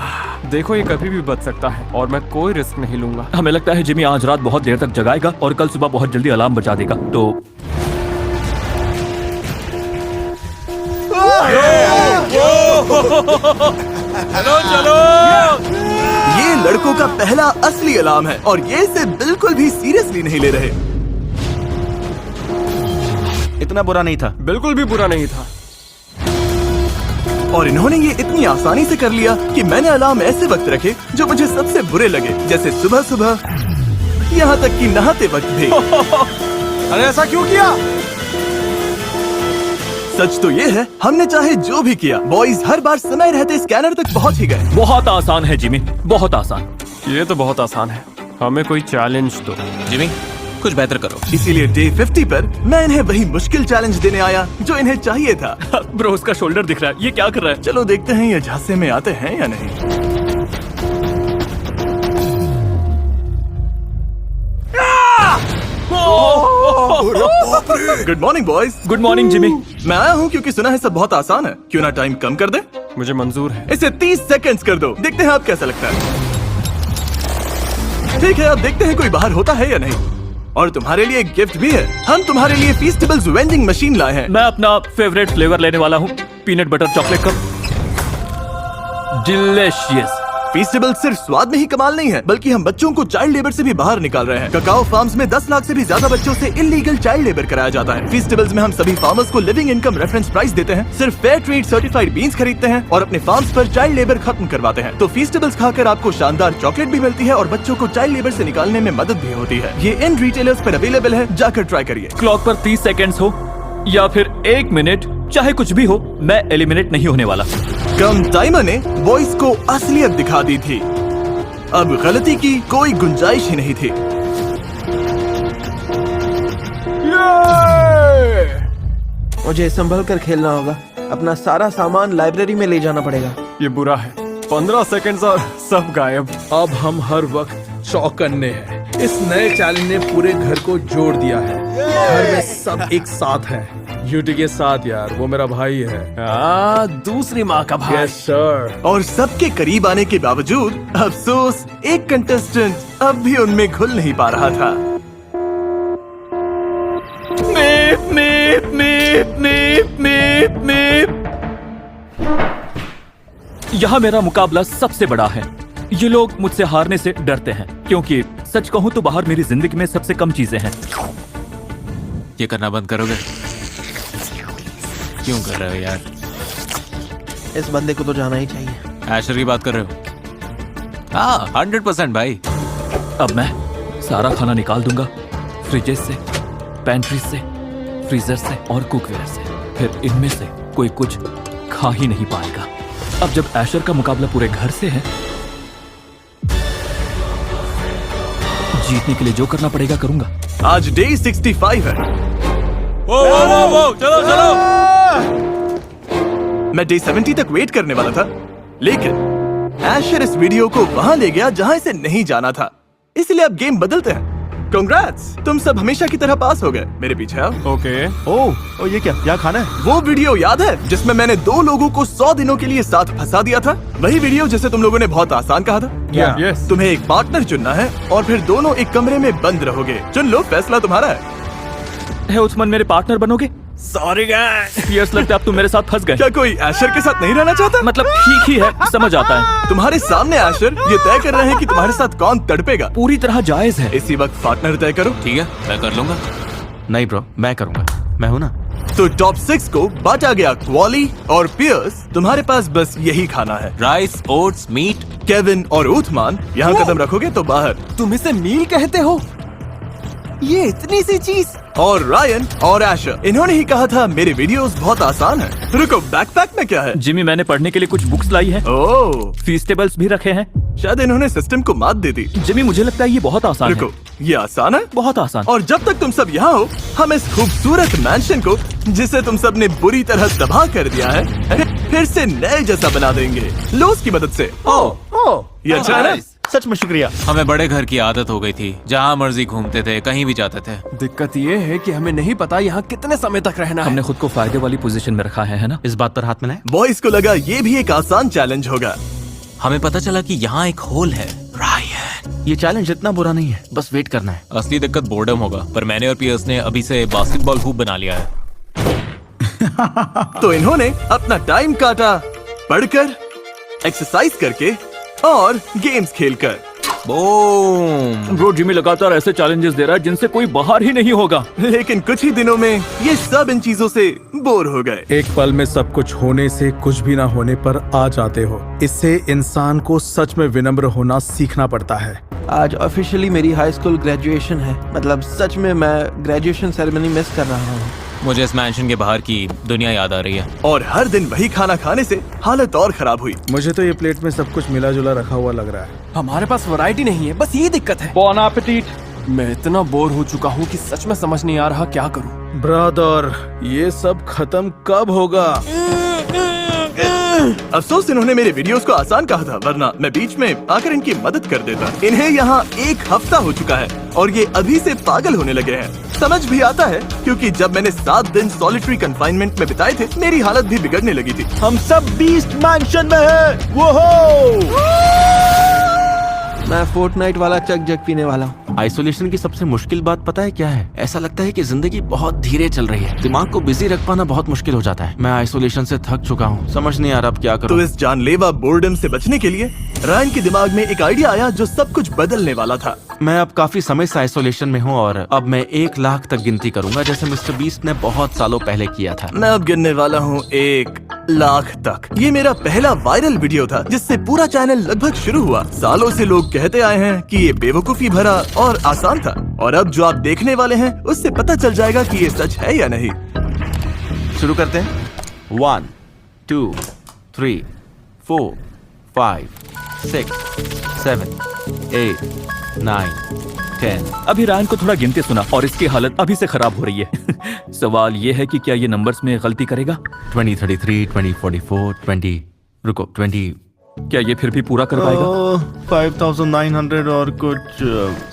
[SPEAKER 5] देखो ये कभी भी बच सकता है और मैं कोई रिस्क नहीं लूंगा।
[SPEAKER 4] हमें लगता है जिमी आज रात बहुत देर तक जगाएगा और कल सुबह बहुत जल्दी अलार्म बजा देगा। तो
[SPEAKER 1] ये लड़कों का पहला असली अलार्म है और ये इसे बिल्कुल भी सीरियसली नहीं ले रहे।
[SPEAKER 3] इतना बुरा नहीं था।
[SPEAKER 5] बिल्कुल भी बुरा नहीं था।
[SPEAKER 1] और इन्होंने ये इतनी आसानी से कर लिया कि मैंने अलार्म ऐसे वक्त रखे जो मुझे सबसे बुरे लगे, जैसे सुबह सुबह, यहाँ तक कि नहाते वक्त भी।
[SPEAKER 9] अरे ऐसा क्यों किया?
[SPEAKER 1] सच तो ये है, हमने चाहे जो भी किया, बॉयज हर बार समय रहते स्कैनर तक पहुंच ही गए।
[SPEAKER 4] बहुत आसान है जिमी, बहुत आसान।
[SPEAKER 5] ये तो बहुत आसान है। हमें कोई चैलेंज दो।
[SPEAKER 6] जिमी कुछ बेहतर करो।
[SPEAKER 1] इसीलिए डे 50 पर मैं इन्हें वही मुश्किल चैलेंज देने आया जो इन्हें चाहिए था।
[SPEAKER 4] ब्रो उसका शोल्डर दिख रहा है, ये क्या कर रहा है?
[SPEAKER 1] चलो देखते हैं ये झांसे में आते हैं या नहीं। Good morning boys.
[SPEAKER 4] Good morning Jimmy.
[SPEAKER 1] मैं आया हूँ क्योंकि सुना है सब बहुत आसान है। क्यों ना टाइम कम कर दे?
[SPEAKER 5] मुझे मंजूर है।
[SPEAKER 1] इसे 30 सेकंड्स कर दो। देखते हैं आप कैसा लगता है। ठीक है, अब देखते हैं कोई बाहर होता है या नहीं। और तुम्हारे लिए एक गिफ्ट भी है। हम तुम्हारे लिए फीस्टेबल्स वेंडिंग मशीन लाए हैं।
[SPEAKER 4] मैं अपना फेवरेट फ्लेवर लेने वाला हूँ, पीनट बटर चॉकलेट का। डिलीशियस।
[SPEAKER 1] फीस्टेबल सिर्फ स्वाद में ही कमाल नहीं है, बल्कि हम बच्चों को चाइल्ड लेबर से भी बाहर निकाल रहे हैं। ककाओ फार्म्स में 10 लाख से भी ज्यादा बच्चों से इलीगल चाइल्ड लेबर कराया जाता है। फीस्टेबल्स में हम सभी फार्मर्स को लिविंग इनकम रेफरेंस प्राइस देते हैं, सिर्फ फेयर ट्रेड सर्टिफाइड बीन्स खरीदते हैं और अपने फार्म्स पर चाइल्ड लेबर खत्म करवाते हैं। तो फीस्टेबल्स खाकर आपको शानदार चॉकलेट भी मिलती है और बच्चों को चाइल्ड लेबर से निकालने में मदद भी होती है। ये इन रिटेलर्स पर अवेलेबल है, जाकर ट्राई करिए।
[SPEAKER 4] क्लॉक पर 30 सेकंड्स हो या फिर 1 मिनट, चाहे कुछ भी हो, मैं एलिमिनेट नहीं होने वाला।
[SPEAKER 1] कम टाइमर ने बॉयज को असलियत दिखा दी थी। अब गलती की कोई गुंजाइश ही नहीं थी।
[SPEAKER 8] मुझे संभल कर खेलना होगा। अपना सारा सामान लाइब्रेरी में ले जाना पड़ेगा।
[SPEAKER 5] ये बुरा है। 15 सेकंड्स और सब गायब।
[SPEAKER 9] अब हम हर वक्त चौकन्ने हैं। इस नए चैलेंज ने पूरे घर को जोड़ दिया है। घर में सब एक साथ हैं। यूटी के साथ यार, वो मेरा भाई है।
[SPEAKER 5] दूसरी माँ का भाई।
[SPEAKER 9] Yes sir.
[SPEAKER 1] और सबके करीब आने के बावजूद अफसोस एक कंटेस्टेंट अब भी उनमें घुल नहीं पा रहा था।
[SPEAKER 4] मीप मीप मीप मीप मीप मीप। यहाँ मेरा मुकाबला सबसे बड़ा है। ये लोग मुझसे हारने से डरते हैं, क्योंकि सच कहूँ तो बाहर मेरी जिंदगी में सबसे कम चीजें हैं।
[SPEAKER 6] ये करना बंद करोगे? क्यों कर रहे हो यार?
[SPEAKER 8] इस बंदे को तो जाना ही चाहिए।
[SPEAKER 6] ऐशर की बात कर रहे हो? हाँ 100% भाई।
[SPEAKER 4] अब मैं सारा खाना निकाल दूंगा, फ्रिजेस से, पैंट्रीज से, फ्रीजर से और कुकवेयर से। फिर इनमें से कोई कुछ खा ही नहीं पाएगा। अब जब ऐशर का मुकाबला पूरे घर से है, जीतने के लिए जो करना पड़ेगा करूंगा।
[SPEAKER 1] आज डे 65 है।
[SPEAKER 6] चलो चलो।
[SPEAKER 1] मैं डे 70 तक वेट करने वाला था, लेकिन ऐशर इस वीडियो को वहां ले गया जहां इसे नहीं जाना था। इसलिए अब गेम बदलते हैं। कांग्रेट्स, तुम सब हमेशा की तरह पास हो गए। मेरे पीछे आओ।
[SPEAKER 5] ओके।
[SPEAKER 3] ओ ये क्या? यहाँ खाना है?
[SPEAKER 1] वो वीडियो याद है जिसमें मैंने 2 लोगों को 100 दिनों के लिए साथ फंसा दिया था? वही वीडियो जिसे तुम लोगों ने बहुत आसान कहा था।
[SPEAKER 5] यस।
[SPEAKER 1] तुम्हें एक पार्टनर चुनना है और फिर दोनों एक कमरे में बंद रहोगे। चुन लो, फैसला तुम्हारा है।
[SPEAKER 4] उस्मान मेरे पार्टनर बनोगे?
[SPEAKER 1] Sorry guys.
[SPEAKER 4] यस, लगता है अब तुम मेरे साथ फंस गए।
[SPEAKER 1] क्या कोई ऐशर के साथ नहीं रहना चाहता?
[SPEAKER 4] मतलब ठीक ही है, समझ आता है।
[SPEAKER 1] तुम्हारे सामने ऐशर ये तय कर रहे हैं कि तुम्हारे साथ कौन तड़पेगा।
[SPEAKER 4] पूरी तरह जायज है।
[SPEAKER 1] इसी वक्त पार्टनर तय करो।
[SPEAKER 6] ठीक है, मैं कर लूंगा।
[SPEAKER 3] नहीं ब्रो, मैं करूंगा। मैं हूं ना।
[SPEAKER 1] तो टॉप 6 को बांटा गया। क्वाली और पियर्स, तुम्हारे पास बस यही खाना है।
[SPEAKER 6] Rice, oats, meet.
[SPEAKER 1] केविन और उथमान, यहाँ कदम रखोगे तो बाहर।
[SPEAKER 10] तुम इसे मील कहते हो? ये इतनी सी चीज।
[SPEAKER 1] और रायन और एशर। इन्होंने ही कहा था मेरे वीडियोस बहुत आसान है। रुको, बैकपैक में क्या है?
[SPEAKER 4] जिमी, मैंने पढ़ने के लिए कुछ बुक्स लाई है।
[SPEAKER 1] ओह,
[SPEAKER 4] फीस टेबल्स भी रखे हैं।
[SPEAKER 1] शायद इन्होंने सिस्टम को मात दे दी।
[SPEAKER 4] जिमी, मुझे लगता है ये बहुत आसान है।
[SPEAKER 1] रुको, ये आसान है?
[SPEAKER 4] बहुत आसान।
[SPEAKER 1] और जब तक तुम सब यहाँ हो, हम इस खूबसूरत मैंशन को, जिसे तुम सब ने बुरी तरह तबाह कर दिया है, फिर से नए जैसा बना देंगे लोस की मदद से। ये अच्छा है ना?
[SPEAKER 3] सच में शुक्रिया।
[SPEAKER 6] हमें बड़े घर की आदत हो गई थी, जहाँ मर्जी घूमते थे, कहीं भी जाते थे।
[SPEAKER 5] दिक्कत ये है कि हमें नहीं पता यहाँ कितने समय तक रहना है।
[SPEAKER 4] हमने खुद को फायदे वाली पोजीशन में रखा है ना?
[SPEAKER 3] इस बात पर हाथ मिलाएं।
[SPEAKER 1] बॉयज को लगा ये भी एक आसान चैलेंज होगा।
[SPEAKER 6] हमें पता चला कि यहाँ एक होल है। रायन,
[SPEAKER 3] ये चैलेंज इतना बुरा नहीं है, बस वेट करना है।
[SPEAKER 6] असली दिक्कत बोर्डम होगा, पर मैंने और पियर्स ने अभी से बास्केटबॉल हूप बना लिया है।
[SPEAKER 1] तो इन्होंने अपना टाइम काटा पढ़कर, एक्सरसाइज करके और गेम्स खेलकर।
[SPEAKER 6] बूम।
[SPEAKER 4] ब्रो, जिमी लगातार ऐसे चैलेंजेस दे रहा है जिनसे कोई बाहर ही नहीं होगा।
[SPEAKER 1] लेकिन कुछ ही दिनों में ये सब इन चीजों से बोर हो गए।
[SPEAKER 9] एक पल में सब कुछ होने से कुछ भी ना होने पर आ जाते हो। इससे इंसान को सच में विनम्र होना सीखना पड़ता है।
[SPEAKER 8] आज ऑफिशियली मेरी हाई स्कूल ग्रेजुएशन है। मतलब सच में मैं ग्रेजुएशन सेरेमनी मिस कर रहा हूँ।
[SPEAKER 6] मुझे इस मैंशन के बाहर की दुनिया याद आ रही है।
[SPEAKER 1] और हर दिन वही खाना खाने से हालत और खराब हुई।
[SPEAKER 9] मुझे तो ये प्लेट में सब कुछ मिला जुला रखा हुआ लग रहा है।
[SPEAKER 5] हमारे पास वैरायटी नहीं है, बस ये दिक्कत है।
[SPEAKER 4] बॉन एपेटिट।
[SPEAKER 5] मैं इतना बोर हो चुका हूँ कि सच में समझ नहीं आ रहा क्या करूँ।
[SPEAKER 9] ब्रदर, ये सब खत्म कब होगा?
[SPEAKER 1] अफसोस इन्होंने मेरे वीडियोस को आसान कहा था, वरना मैं बीच में आकर इनकी मदद कर देता। इन्हें यहाँ 1 हफ्ता हो चुका है और ये अभी से पागल होने लगे हैं। समझ भी आता है, क्योंकि जब मैंने 7 दिन सॉलिटरी कंफाइनमेंट में बिताए थे, मेरी हालत भी बिगड़ने लगी थी।
[SPEAKER 3] हम सब बीस्ट मैंशन में हैं। वो
[SPEAKER 8] मैं फोर्टनाइट वाला चक जग पीने वाला हूँ।
[SPEAKER 3] आइसोलेशन की सबसे मुश्किल बात पता है क्या है? ऐसा लगता है कि जिंदगी बहुत धीरे चल रही है। दिमाग को बिजी रख पाना बहुत मुश्किल हो जाता है। मैं आइसोलेशन से थक चुका हूँ, समझ नहीं आ रहा अब क्या करूँ।
[SPEAKER 1] तो इस जानलेवा बोर्डम से बचने के लिए रायन के दिमाग में एक आइडिया आया जो सब कुछ बदलने वाला था।
[SPEAKER 3] मैं अब काफी समय से आइसोलेशन में हूँ और अब मैं 1 लाख तक गिनती करूंगा, जैसे मिस्टर बीस्ट ने बहुत सालों पहले किया था।
[SPEAKER 1] मैं अब गिनने वाला हूँ 1 लाख तक। ये मेरा पहला वायरल वीडियो था जिससे पूरा चैनल लगभग शुरू हुआ। सालों से लोग कहते आए हैं कि ये बेवकूफी भरा और आसान था, और अब जो आप देखने वाले हैं उससे पता चल जाएगा कि ये सच है या नहीं।
[SPEAKER 3] शुरू करते हैं। 1 2 3 4 5 6 7 8 9 10।
[SPEAKER 4] अभी रायन को थोड़ा गिनते सुना और इसकी हालत अभी से खराब हो रही है। सवाल ये है कि क्या ये नंबर्स में गलती करेगा?
[SPEAKER 3] 20 33 20 44 20 रुको 20।
[SPEAKER 4] क्या ये फिर भी पूरा कर पाएगा?
[SPEAKER 3] 5900 और कुछ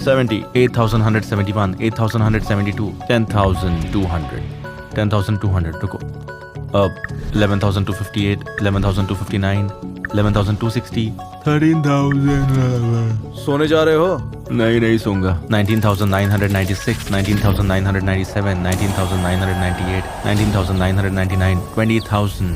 [SPEAKER 3] 70 8171 8172 10200 10200 रुको। अब 11258 11259 11260 13,000।
[SPEAKER 9] सोने जा रहे हो?
[SPEAKER 3] नहीं सोऊंगा। 19,996 19,997 19,998 19,999 20,000।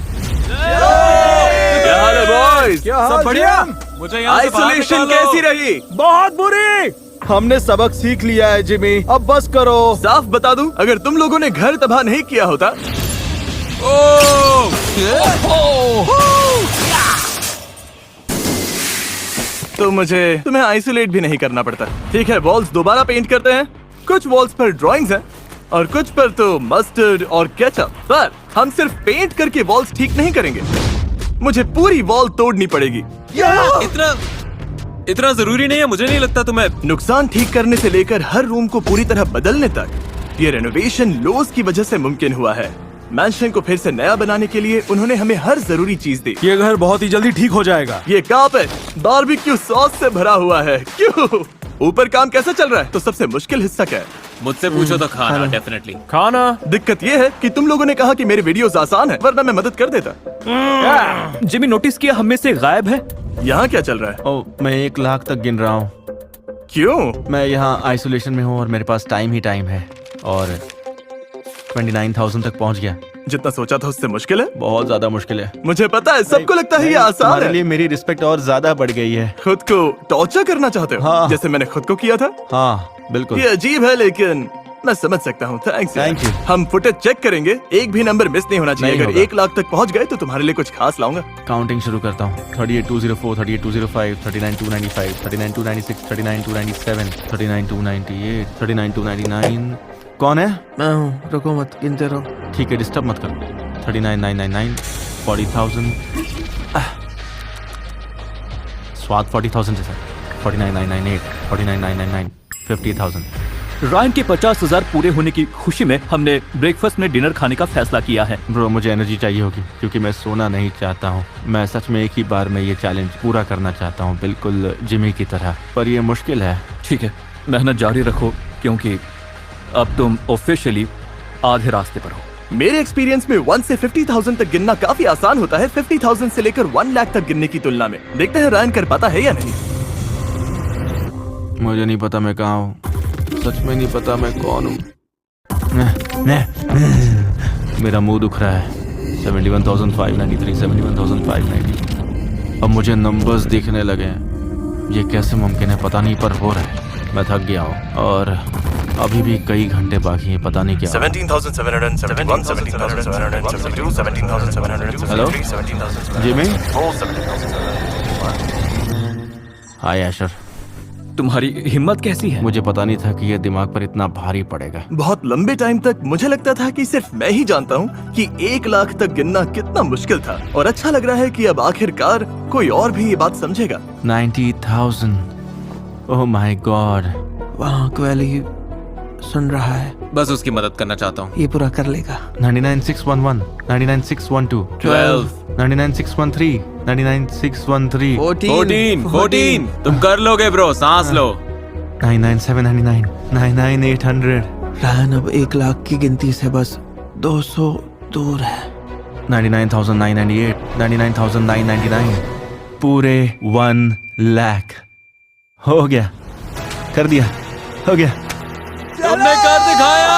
[SPEAKER 1] क्या हाल है बॉयज?
[SPEAKER 9] क्या हाल?
[SPEAKER 1] बढ़िया?
[SPEAKER 6] मुझे यहाँ से बाहर
[SPEAKER 1] आइसोलेशन
[SPEAKER 6] निकालो।
[SPEAKER 1] कैसी रही?
[SPEAKER 9] बहुत बुरी। हमने सबक सीख लिया है जिमी, अब बस करो।
[SPEAKER 1] साफ बता दूं, अगर तुम लोगों ने घर तबाह नहीं किया होता तो मुझे तुम्हें आइसोलेट भी नहीं करना पड़ता। ठीक है, वॉल्स दोबारा पेंट करते हैं। कुछ वॉल्स पर ड्राइंग्स हैं और कुछ पर तो मस्टर्ड और केचप। पर हम सिर्फ पेंट करके वॉल्स ठीक नहीं करेंगे, मुझे पूरी वॉल तोड़नी पड़ेगी।
[SPEAKER 6] इतना जरूरी नहीं है, मुझे नहीं लगता तुम्हें।
[SPEAKER 1] नुकसान ठीक करने से लेकर हर रूम को पूरी तरह बदलने तक, ये रेनोवेशन लोस की वजह से मुमकिन हुआ है। मैंशन को फिर से नया बनाने के लिए उन्होंने हमें हर जरूरी चीज दी।
[SPEAKER 9] ये घर बहुत ही जल्दी ठीक हो जाएगा।
[SPEAKER 1] ये कार्पेट बारबेक्यू सॉस से भरा हुआ है। क्यों? ऊपर काम कैसा चल रहा है? तो सबसे मुश्किल हिस्सा क्या है?
[SPEAKER 6] मुझसे पूछो तो खाना, डेफिनेटली
[SPEAKER 5] खाना।
[SPEAKER 1] दिक्कत ये है कि तुम लोगों ने कहा कि मेरे वीडियोस आसान है, वरना मैं मदद कर देता।
[SPEAKER 4] जिमी, नोटिस किया हम में से गायब है।
[SPEAKER 1] यहाँ क्या चल रहा है?
[SPEAKER 3] ओ, मैं 1 लाख तक गिन रहा हूँ।
[SPEAKER 1] क्यों?
[SPEAKER 3] मैं यहाँ आइसोलेशन में हूँ और मेरे पास टाइम ही टाइम है और 29,000 तक पहुँच गया।
[SPEAKER 1] जितना सोचा था उससे मुश्किल है।
[SPEAKER 3] बहुत ज्यादा मुश्किल है।
[SPEAKER 1] मुझे पता है, सबको लगता है ये आसान
[SPEAKER 3] तुम्हारे
[SPEAKER 1] है।
[SPEAKER 3] लिए मेरी रिस्पेक्ट और ज्यादा बढ़ गई है।
[SPEAKER 1] खुद को टॉर्चर करना चाहते हो?
[SPEAKER 3] हाँ।
[SPEAKER 1] जैसे मैंने खुद को किया था।
[SPEAKER 3] हाँ बिल्कुल।
[SPEAKER 1] ये अजीब है, लेकिन मैं समझ सकता हूँ। थैंक्स।
[SPEAKER 3] Thank you।
[SPEAKER 1] हम फुटेज चेक करेंगे, एक भी नंबर मिस नहीं होना चाहिए।
[SPEAKER 3] नहीं
[SPEAKER 1] अगर
[SPEAKER 3] होगा।
[SPEAKER 1] 1 लाख तक पहुँच गए तो तुम्हारे लिए कुछ खास लाऊंगा।
[SPEAKER 3] काउंटिंग शुरू करता हूँ। 38,204 38,205 39,295 39,296 39,297 39,298 39,299 कौन है?
[SPEAKER 8] मैं हूँ, रुको मत, गिनते रहो।
[SPEAKER 3] ठीक है, डिस्टर्ब मत करो। 39,999, 40,000। स्वाद 40,000 है सर। 49,998, 49,999, 50,000।
[SPEAKER 4] रायन के 50,000 पूरे होने की खुशी में हमने ब्रेकफास्ट में डिनर खाने का फैसला किया है।
[SPEAKER 3] ब्रो मुझे एनर्जी चाहिए होगी क्योंकि मैं सोना नहीं चाहता हूँ। मैं सच में एक ही बार में ये चैलेंज पूरा करना चाहता हूँ, बिल्कुल जिमी की तरह, पर ये मुश्किल है।
[SPEAKER 4] ठीक है, मेहनत जारी रखो क्योंकि अब तुम ऑफिशियली आधे रास्ते पर हो।
[SPEAKER 1] मेरे एक्सपीरियंस में 1 से 50,000 तक गिनना काफी आसान होता है 50,000 से लेकर 1 लाख तक गिनने की तुलना में। देखते हैं रायन कर पाता है या नहीं।
[SPEAKER 3] मुझे नहीं पता मैं कहाँ हूँ, सच में नहीं पता मैं कौन हूँ। मेरा मुंह दुख रहा है। 71,593, 71,590। अब मुझे नंबर्स दिखने लगे हैं। ये कैसे मुमकिन है पता नहीं, पर हो रहा है। मैं थक गया हूँ और अभी भी कई घंटे बाकी हैं, पता नहीं क्या।
[SPEAKER 1] 17,771, 17,772, 17,773,
[SPEAKER 3] हेलो जिमी। हाय एशर।
[SPEAKER 4] तुम्हारी हिम्मत कैसी है?
[SPEAKER 3] मुझे पता नहीं था कि ये दिमाग पर इतना भारी पड़ेगा।
[SPEAKER 1] बहुत लंबे टाइम तक मुझे लगता था कि सिर्फ मैं ही जानता हूँ कि 1 लाख तक गिनना कितना मुश्किल था, और अच्छा लग रहा है कि अब आखिरकार कोई और भी ये बात समझेगा।
[SPEAKER 3] 90,000। ओह माय गॉड।
[SPEAKER 8] वहाँ क्वेली सुन रहा है।
[SPEAKER 6] बस उसकी मदद करना चाहता हूँ।
[SPEAKER 8] ये पूरा कर लेगा।
[SPEAKER 3] 99,611, 99,612,
[SPEAKER 6] 12,
[SPEAKER 3] 99,613, 99,613,
[SPEAKER 6] 14। तुम कर लोगे ब्रो, सांस लो।
[SPEAKER 3] 99,799, 99,800,
[SPEAKER 8] रायन अब 1 लाख की गिनती से बस 200 दूर है।
[SPEAKER 3] 99,998, 99,999, पूरे 1 लाख। हो गया, कर दिया, हो गया।
[SPEAKER 6] तुमने कर दिखाया।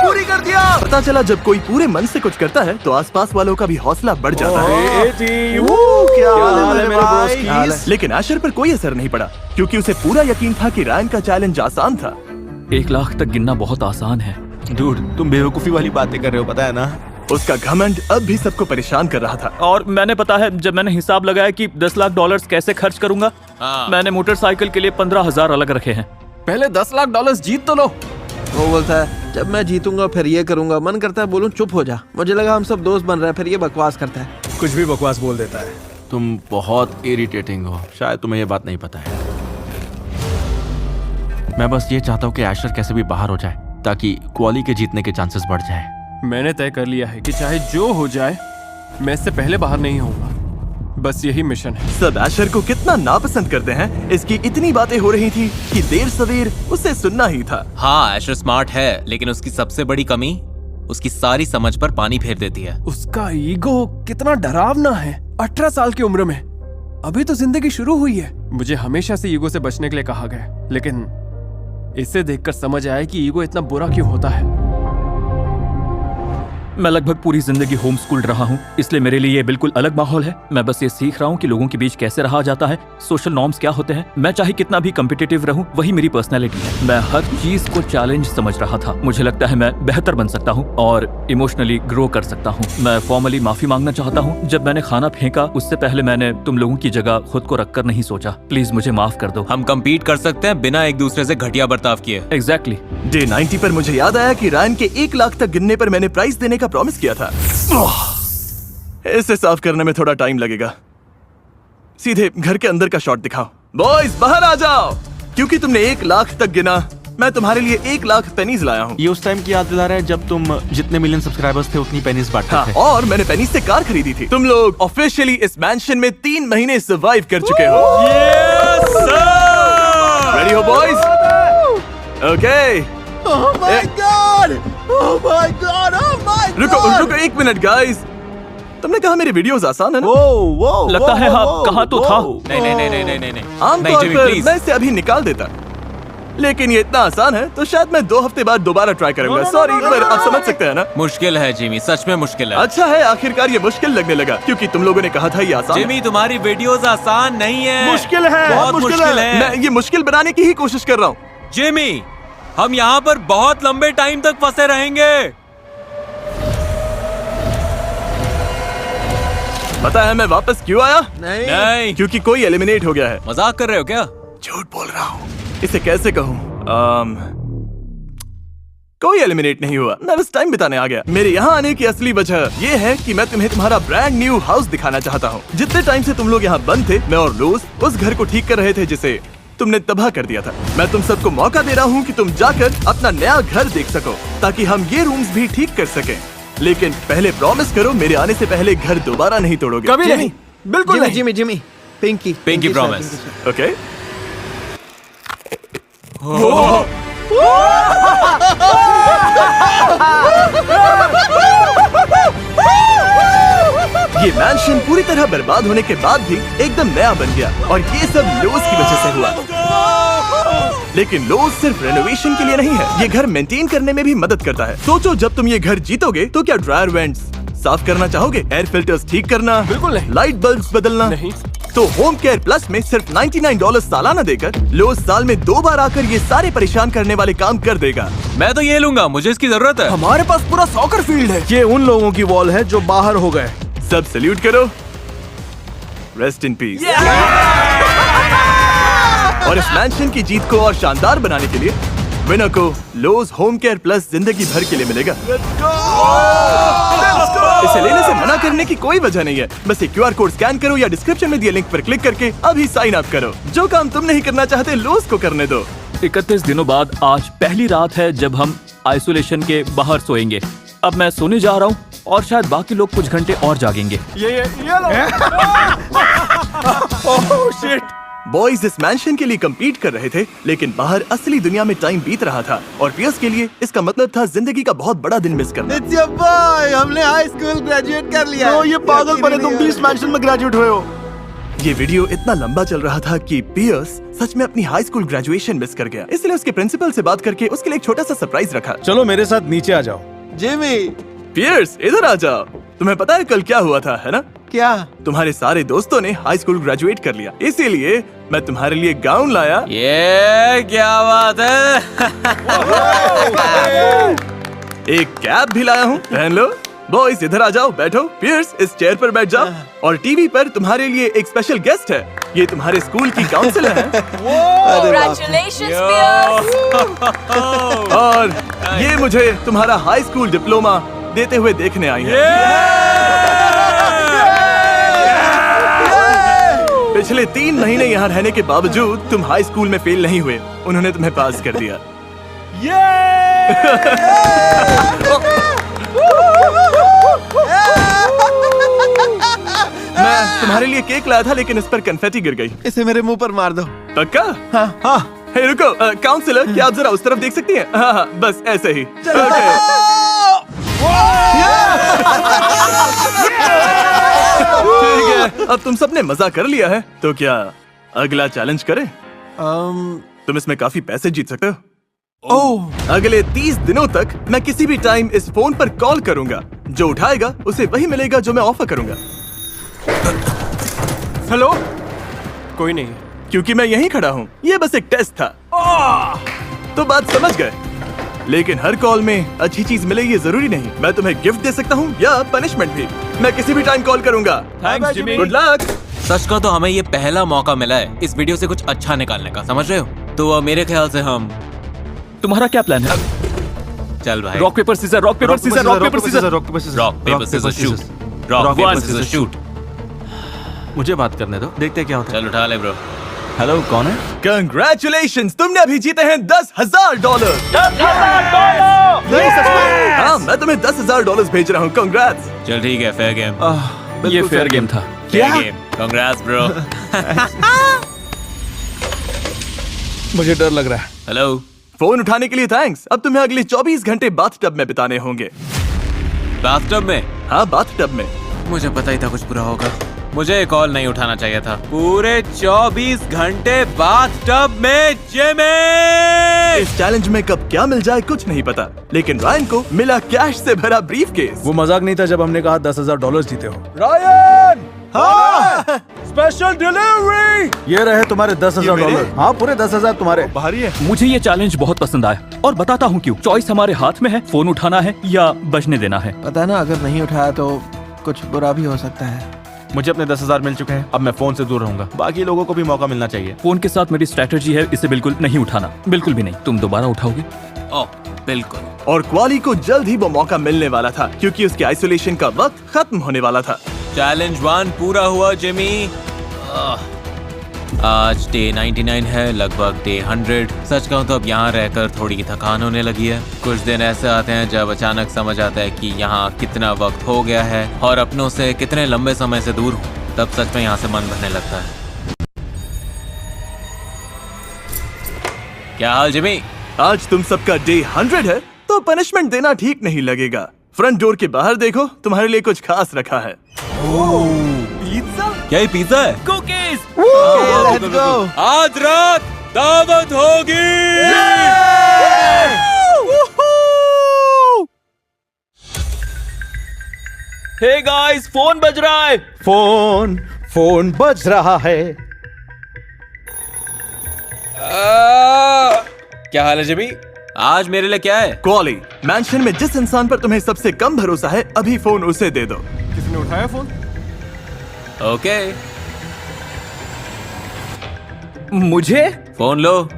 [SPEAKER 1] पूरी कर दिया। पता चला जब कोई पूरे मन से कुछ करता है तो आसपास वालों का भी हौसला बढ़ जाता है। क्या हाल है मेरे बॉस की? लेकिन आशर पर कोई असर नहीं पड़ा क्योंकि उसे पूरा यकीन था कि रायन का चैलेंज आसान था।
[SPEAKER 4] 1 लाख तक गिनना बहुत आसान है।
[SPEAKER 3] डूड, तुम बेवकूफी वाली बातें कर रहे हो, पता है ना?
[SPEAKER 1] उसका घमंड अब भी सबको परेशान कर रहा था।
[SPEAKER 4] और मैंने पता है जब मैंने हिसाब लगाया कि 10 लाख डॉलर्स कैसे खर्च करूंगा, मैंने मोटरसाइकिल के लिए 15,000 अलग रखे हैं।
[SPEAKER 5] पहले 10 लाख डॉलर्स जीत तो लो।
[SPEAKER 8] वो बोलता है जब मैं जीतूंगा फिर ये करूंगा। मन करता है बोलूं चुप हो जा। मुझे लगा हम सब दोस्त बन रहे हैं, फिर ये बकवास करता है।
[SPEAKER 9] कुछ भी बकवास बोल देता है।
[SPEAKER 3] तुम बहुत इरिटेटिंग हो, शायद तुम्हें ये बात नहीं पता है। मैं बस ये चाहता हूँ कि एशर कैसे भी बाहर हो जाए ताकि क्वाली के जीतने के चांसेस बढ़ जाए।
[SPEAKER 5] मैंने तय कर लिया है कि चाहे जो हो जाए मैं इससे पहले बाहर नहीं होऊंगा। बस यही मिशन है।
[SPEAKER 1] सब एशर को कितना नापसंद करते हैं, इसकी इतनी बातें हो रही थी कि देर सवेर उसे सुनना ही था।
[SPEAKER 6] हाँ, एशर स्मार्ट है, लेकिन उसकी सबसे बड़ी कमी उसकी सारी समझ पर पानी फेर देती है।
[SPEAKER 5] उसका ईगो कितना डरावना है। 18 साल की उम्र में, अभी तो जिंदगी शुरू हुई है। मुझे हमेशा से ईगो से बचने के लिए कहा गया, लेकिन इसे देखकर समझ आया कि ईगो इतना बुरा क्यों होता है।
[SPEAKER 4] मैं लगभग पूरी जिंदगी होम स्कूल रहा हूँ, इसलिए मेरे लिए ये बिल्कुल अलग माहौल है। मैं बस ये सीख रहा हूँ कि लोगों के बीच कैसे रहा जाता है, सोशल नॉर्म्स क्या होते हैं। मैं चाहे कितना भी कम्पिटिटिव रहूँ, वही मेरी पर्सनैलिटी है। मैं हर चीज को चैलेंज समझ रहा था। मुझे लगता है मैं बेहतर बन सकता हूँ और इमोशनली ग्रो कर सकता हूँ। मैं फॉर्मली माफी मांगना चाहता हूँ। जब मैंने खाना फेंका उससे पहले मैंने तुम लोगों की जगह खुद को रखकर नहीं सोचा। प्लीज मुझे माफ कर दो।
[SPEAKER 6] हम कम्पीट कर सकते हैं बिना एक दूसरे से घटिया बर्ताव किए।
[SPEAKER 4] एग्जैक्टली।
[SPEAKER 1] डे 90 पर मुझे याद आया कि रायन के 1 लाख तक गिनने पर मैंने प्राइस देने का प्रॉमिस किया था। इसे साफ करने में थोड़ा टाइम लगेगा। सीधे घर के अंदर का शॉट दिखाओ। बॉयज बाहर आ जाओ, क्योंकि तुमने 1 लाख तक गिना। मैं तुम्हारे लिए 1 लाख पेनीज लाया हूँ।
[SPEAKER 3] ये उस टाइम की याद दिला रहा है जब तुम जितने मिलियन सब्सक्राइबर्स थे उतनी पेनीज बांटते थे।
[SPEAKER 1] और मैंने पेनीज से कार खरीदी थी। तुम लोग ऑफिशियली इस मैंशन में 3 महीने सर्वाइव कर चुके हो। रेडी हो बॉयज? ओके। रुको 1 मिनट गाइस। तुमने कहा मेरे वीडियोस आसान है ना?
[SPEAKER 4] लगता है हाँ, कहा तो था।
[SPEAKER 6] नहीं।
[SPEAKER 1] आमतौर पर मैं इसे अभी निकाल देता, लेकिन ये इतना आसान है तो शायद मैं 2 हफ्ते बाद दोबारा ट्राई करूंगा। सॉरी, पर आप समझ सकते हैं ना?
[SPEAKER 6] मुश्किल है जिमी, सच में मुश्किल है।
[SPEAKER 1] अच्छा है, आखिरकार ये मुश्किल लगने लगा क्योंकि तुम लोगों ने कहा था ये आसान है।
[SPEAKER 6] जिमी, तुम्हारी वीडियोस आसान नहीं है।
[SPEAKER 1] मुश्किल है,
[SPEAKER 6] बहुत मुश्किल है।
[SPEAKER 1] मैं ये मुश्किल बनाने की ही कोशिश कर रहा हूँ।
[SPEAKER 6] जिमी, हम यहाँ पर बहुत लंबे टाइम तक फंसे रहेंगे।
[SPEAKER 1] पता है मैं वापस क्यों आया?
[SPEAKER 6] नहीं।
[SPEAKER 1] क्योंकि कोई एलिमिनेट हो गया है।
[SPEAKER 6] मजाक कर रहे हो क्या?
[SPEAKER 1] झूठ बोल रहा हूँ। इसे कैसे कहूँ? कोई एलिमिनेट नहीं हुआ, मैं बस टाइम बिताने आ गया। मेरे यहाँ आने की असली वजह ये है कि मैं तुम्हें तुम्हारा ब्रांड न्यू हाउस दिखाना चाहता हूँ। जितने टाइम से तुम लोग यहाँ बंद थे, मैं और लोज उस घर को ठीक कर रहे थे जिसे तुमने तबाह कर दिया था। मैं तुम सबको मौका दे रहा हूँ कि तुम जाकर अपना नया घर देख सको, ताकि हम ये रूम्स भी ठीक कर सकें। लेकिन पहले प्रॉमिस करो मेरे आने से पहले घर दोबारा नहीं तोड़ोगे।
[SPEAKER 5] कभी नहीं, बिल्कुल नहीं।
[SPEAKER 8] Jimmy Jimmy pinky
[SPEAKER 6] promise.
[SPEAKER 1] Okay? ये मैंशन पूरी तरह बर्बाद होने के बाद भी एकदम नया बन गया, और ये सब लोज की वजह से हुआ। लेकिन लोज सिर्फ रेनोवेशन के लिए नहीं है, ये घर मेंटेन करने में भी मदद करता है। सोचो जब तुम ये घर जीतोगे तो क्या ड्रायर वेंट्स साफ करना चाहोगे? एयर फिल्टर्स ठीक करना?
[SPEAKER 5] बिल्कुल नहीं।
[SPEAKER 1] लाइट बल्ब्स बदलना?
[SPEAKER 5] नहीं।
[SPEAKER 1] तो होम केयर प्लस में सिर्फ $99 सालाना देकर लोज साल में 2 बार आकर ये सारे परेशान करने वाले काम कर देगा।
[SPEAKER 6] मैं तो ये लूंगा, मुझे इसकी जरूरत है।
[SPEAKER 5] हमारे पास पूरा सॉकर फील्ड है।
[SPEAKER 9] ये उन लोगों की वॉल है जो बाहर हो गए।
[SPEAKER 1] सब सल्यूट करो। Rest in peace. और इस मैंशन की जीत को और शानदार बनाने के लिए विनर को लोज होम केयर प्लस जिंदगी भर के लिए मिलेगा। इसे लेने से मना करने की कोई वजह नहीं है। बस एक QR कोड स्कैन करो या डिस्क्रिप्शन में दिए लिंक पर क्लिक करके अभी साइन अप करो। जो काम तुम नहीं करना चाहते लोज को करने दो।
[SPEAKER 4] 31 दिनों बाद आज पहली रात है जब हम आइसोलेशन के बाहर सोएंगे। अब मैं सोने जा रहा हूँ और शायद बाकी लोग कुछ घंटे और जागेंगे।
[SPEAKER 5] ये
[SPEAKER 1] ओह शिट। बॉयज इस मैंशन के लिए कम्पीट कर रहे थे, लेकिन बाहर असली दुनिया में टाइम बीत रहा था, और पियर्स के लिए इसका मतलब था जिंदगी का बहुत बड़ा दिन मिस करना।
[SPEAKER 8] It's your boy, हमने हाई स्कूल ग्रेजुएट कर लिया।
[SPEAKER 9] तो ये पागल बने तुम भी इस मैंशन में ग्रेजुएट हुए हो।
[SPEAKER 1] ये वीडियो इतना लंबा चल रहा था कि पियर्स सच में अपनी हाई स्कूल ग्रेजुएशन मिस कर गया। इसलिए उसके प्रिंसिपल से बात करके उसके लिए एक छोटा सा सरप्राइज रखा।
[SPEAKER 9] चलो मेरे साथ नीचे आ जाओ।
[SPEAKER 8] जिमी
[SPEAKER 1] पियर्स इधर आ जाओ। तुम्हें पता है कल क्या हुआ था, है ना?
[SPEAKER 8] क्या?
[SPEAKER 1] तुम्हारे सारे दोस्तों ने हाई स्कूल ग्रेजुएट कर लिया, इसीलिए मैं तुम्हारे लिए गाउन लाया।
[SPEAKER 6] ये क्या बात है?
[SPEAKER 1] एक कैप भी लाया हूँ, पहन लो। बॉयज इधर आ जाओ, बैठो। पियर्स इस चेयर पर बैठ जाओ। और टीवी पर तुम्हारे लिए एक स्पेशल गेस्ट है। ये तुम्हारे स्कूल की काउंसलर है।
[SPEAKER 12] Congratulations, Pierce!
[SPEAKER 1] और ये मुझे तुम्हारा हाई स्कूल डिप्लोमा देते हुए देखने आई है। पिछले 3 महीने यहाँ रहने के बावजूद तुम हाई स्कूल में फेल नहीं हुए, उन्होंने तुम्हें पास कर दिया। मैं तुम्हारे लिए केक लाया था, लेकिन इस पर कन्फेटी गिर गई।
[SPEAKER 8] इसे मेरे मुंह पर मार दो।
[SPEAKER 1] पक्का?
[SPEAKER 8] हाँ।
[SPEAKER 1] हे रुको, काउंसलर क्या आप जरा उस तरफ देख सकती हैं? हाँ, बस ऐसे ही। ठीक है, अब तुम सबने मजा कर लिया है, तो क्या अगला चैलेंज करें? तुम इसमें काफी पैसे जीत सकते हो। अगले 30 दिनों तक मैं किसी भी टाइम इस फोन पर कॉल करूंगा। जो उठाएगा उसे वही मिलेगा जो मैं ऑफर करूंगा।
[SPEAKER 5] हेलो? कोई नहीं।
[SPEAKER 1] क्योंकि मैं यहीं खड़ा हूँ। ये बस एक टेस्ट था। तो बात समझ गए। लेकिन हर कॉल में अच्छी चीज मिले ये जरूरी नहीं। मैं तुम्हें गिफ्ट दे सकता हूँ या पनिशमेंट भी। मैं किसी भी टाइम कॉल करूंगा।
[SPEAKER 4] Thanks Jimmy.
[SPEAKER 1] Good luck.
[SPEAKER 6] सच का तो हमें ये पहला मौका मिला है इस वीडियो से कुछ अच्छा निकालने का, समझ रहे हो? तो मेरे ख्याल से हम
[SPEAKER 4] तुम्हारा क्या प्लान है?
[SPEAKER 6] चल भाई,
[SPEAKER 4] rock paper scissor, rock paper scissor, rock paper scissor,
[SPEAKER 6] rock paper scissor shoot, rock paper scissor shoot.
[SPEAKER 3] मुझे बात करने दो, देखते क्या होता है।
[SPEAKER 6] चल उठा ले ब्रो।
[SPEAKER 3] हेलो, कौन है?
[SPEAKER 1] कंग्रेचुलेशंस, तुमने अभी जीते हैं $10,000। हाँ, मैं तुम्हें $10,000 भेज रहा हूँ। कंग्रेट्स।
[SPEAKER 6] चल ठीक है, फेयर गेम।
[SPEAKER 4] ये फेयर गेम था।
[SPEAKER 6] Fair game. Congrats bro.
[SPEAKER 9] मुझे डर लग रहा है।
[SPEAKER 6] हेलो।
[SPEAKER 1] फोन उठाने के लिए थैंक्स। अब तुम्हें अगले 24 घंटे बाथटब में बिताने होंगे।
[SPEAKER 6] बाथटब में?
[SPEAKER 1] हाँ, बाथटब में।
[SPEAKER 6] मुझे पता ही था कुछ बुरा होगा। मुझे कॉल नहीं उठाना चाहिए था। पूरे 24 घंटे बाथटब में जिमी।
[SPEAKER 1] इस चैलेंज में कब क्या मिल जाए कुछ नहीं पता, लेकिन रायन को मिला कैश से भरा ब्रीफकेस।
[SPEAKER 9] वो मजाक नहीं था जब हमने कहा $10,000 जीते हो।
[SPEAKER 1] रायन!
[SPEAKER 9] हाँ! Special delivery. ये रहे तुम्हारे $10,000। हाँ, पूरे 10,000 तुम्हारे।
[SPEAKER 1] भारी है।
[SPEAKER 4] मुझे ये चैलेंज बहुत पसंद आया और बताता हूँ क्यों। चॉइस हमारे हाथ में है, फोन उठाना है या बजने देना है।
[SPEAKER 8] पता है ना, अगर नहीं उठाया तो कुछ बुरा भी हो सकता है।
[SPEAKER 3] मुझे अपने 10,000 मिल चुके हैं, अब मैं फोन से दूर रहूंगा। बाकी लोगों को भी मौका मिलना चाहिए।
[SPEAKER 4] फोन के साथ मेरी स्ट्रेटजी है, इसे बिल्कुल नहीं उठाना, बिल्कुल भी नहीं। तुम दोबारा उठाओगे?
[SPEAKER 6] ओह बिल्कुल।
[SPEAKER 1] और क्वाली को जल्द ही वो मौका मिलने वाला था क्योंकि उसके आइसोलेशन का वक्त खत्म होने वाला था।
[SPEAKER 6] चैलेंज 1 पूरा हुआ जिमी। आज डे 99 है, लगभग डे 100। सच कहूँ तो अब यहाँ रहकर थोड़ी थकान होने लगी है। कुछ दिन ऐसे आते हैं जब अचानक समझ आता है कि यहाँ कितना वक्त हो गया है और अपनों से कितने लंबे समय से दूर हूँ। तब सच में यहाँ से मन भरने लगता है। क्या हाल जिमी?
[SPEAKER 1] आज तुम सबका डे 100 है तो पनिशमेंट देना ठीक नहीं लगेगा। फ्रंट डोर के बाहर देखो, तुम्हारे लिए कुछ खास रखा है।
[SPEAKER 10] पिज्जा?
[SPEAKER 6] क्या ये पिज्जा है?
[SPEAKER 4] कुकीज।
[SPEAKER 1] Let's go.
[SPEAKER 6] आज रात दावत होगी।
[SPEAKER 4] हे गाइस, फोन बज रहा है।
[SPEAKER 9] फोन बज रहा है।
[SPEAKER 6] क्या हाल है जिमी? आज मेरे लिए क्या है?
[SPEAKER 1] क्वाली, मैंशन में जिस इंसान पर तुम्हें सबसे कम भरोसा है, अभी फोन उसे दे दो।
[SPEAKER 5] किसने उठाया फोन?
[SPEAKER 6] ओके,
[SPEAKER 4] मुझे
[SPEAKER 6] फोन लो।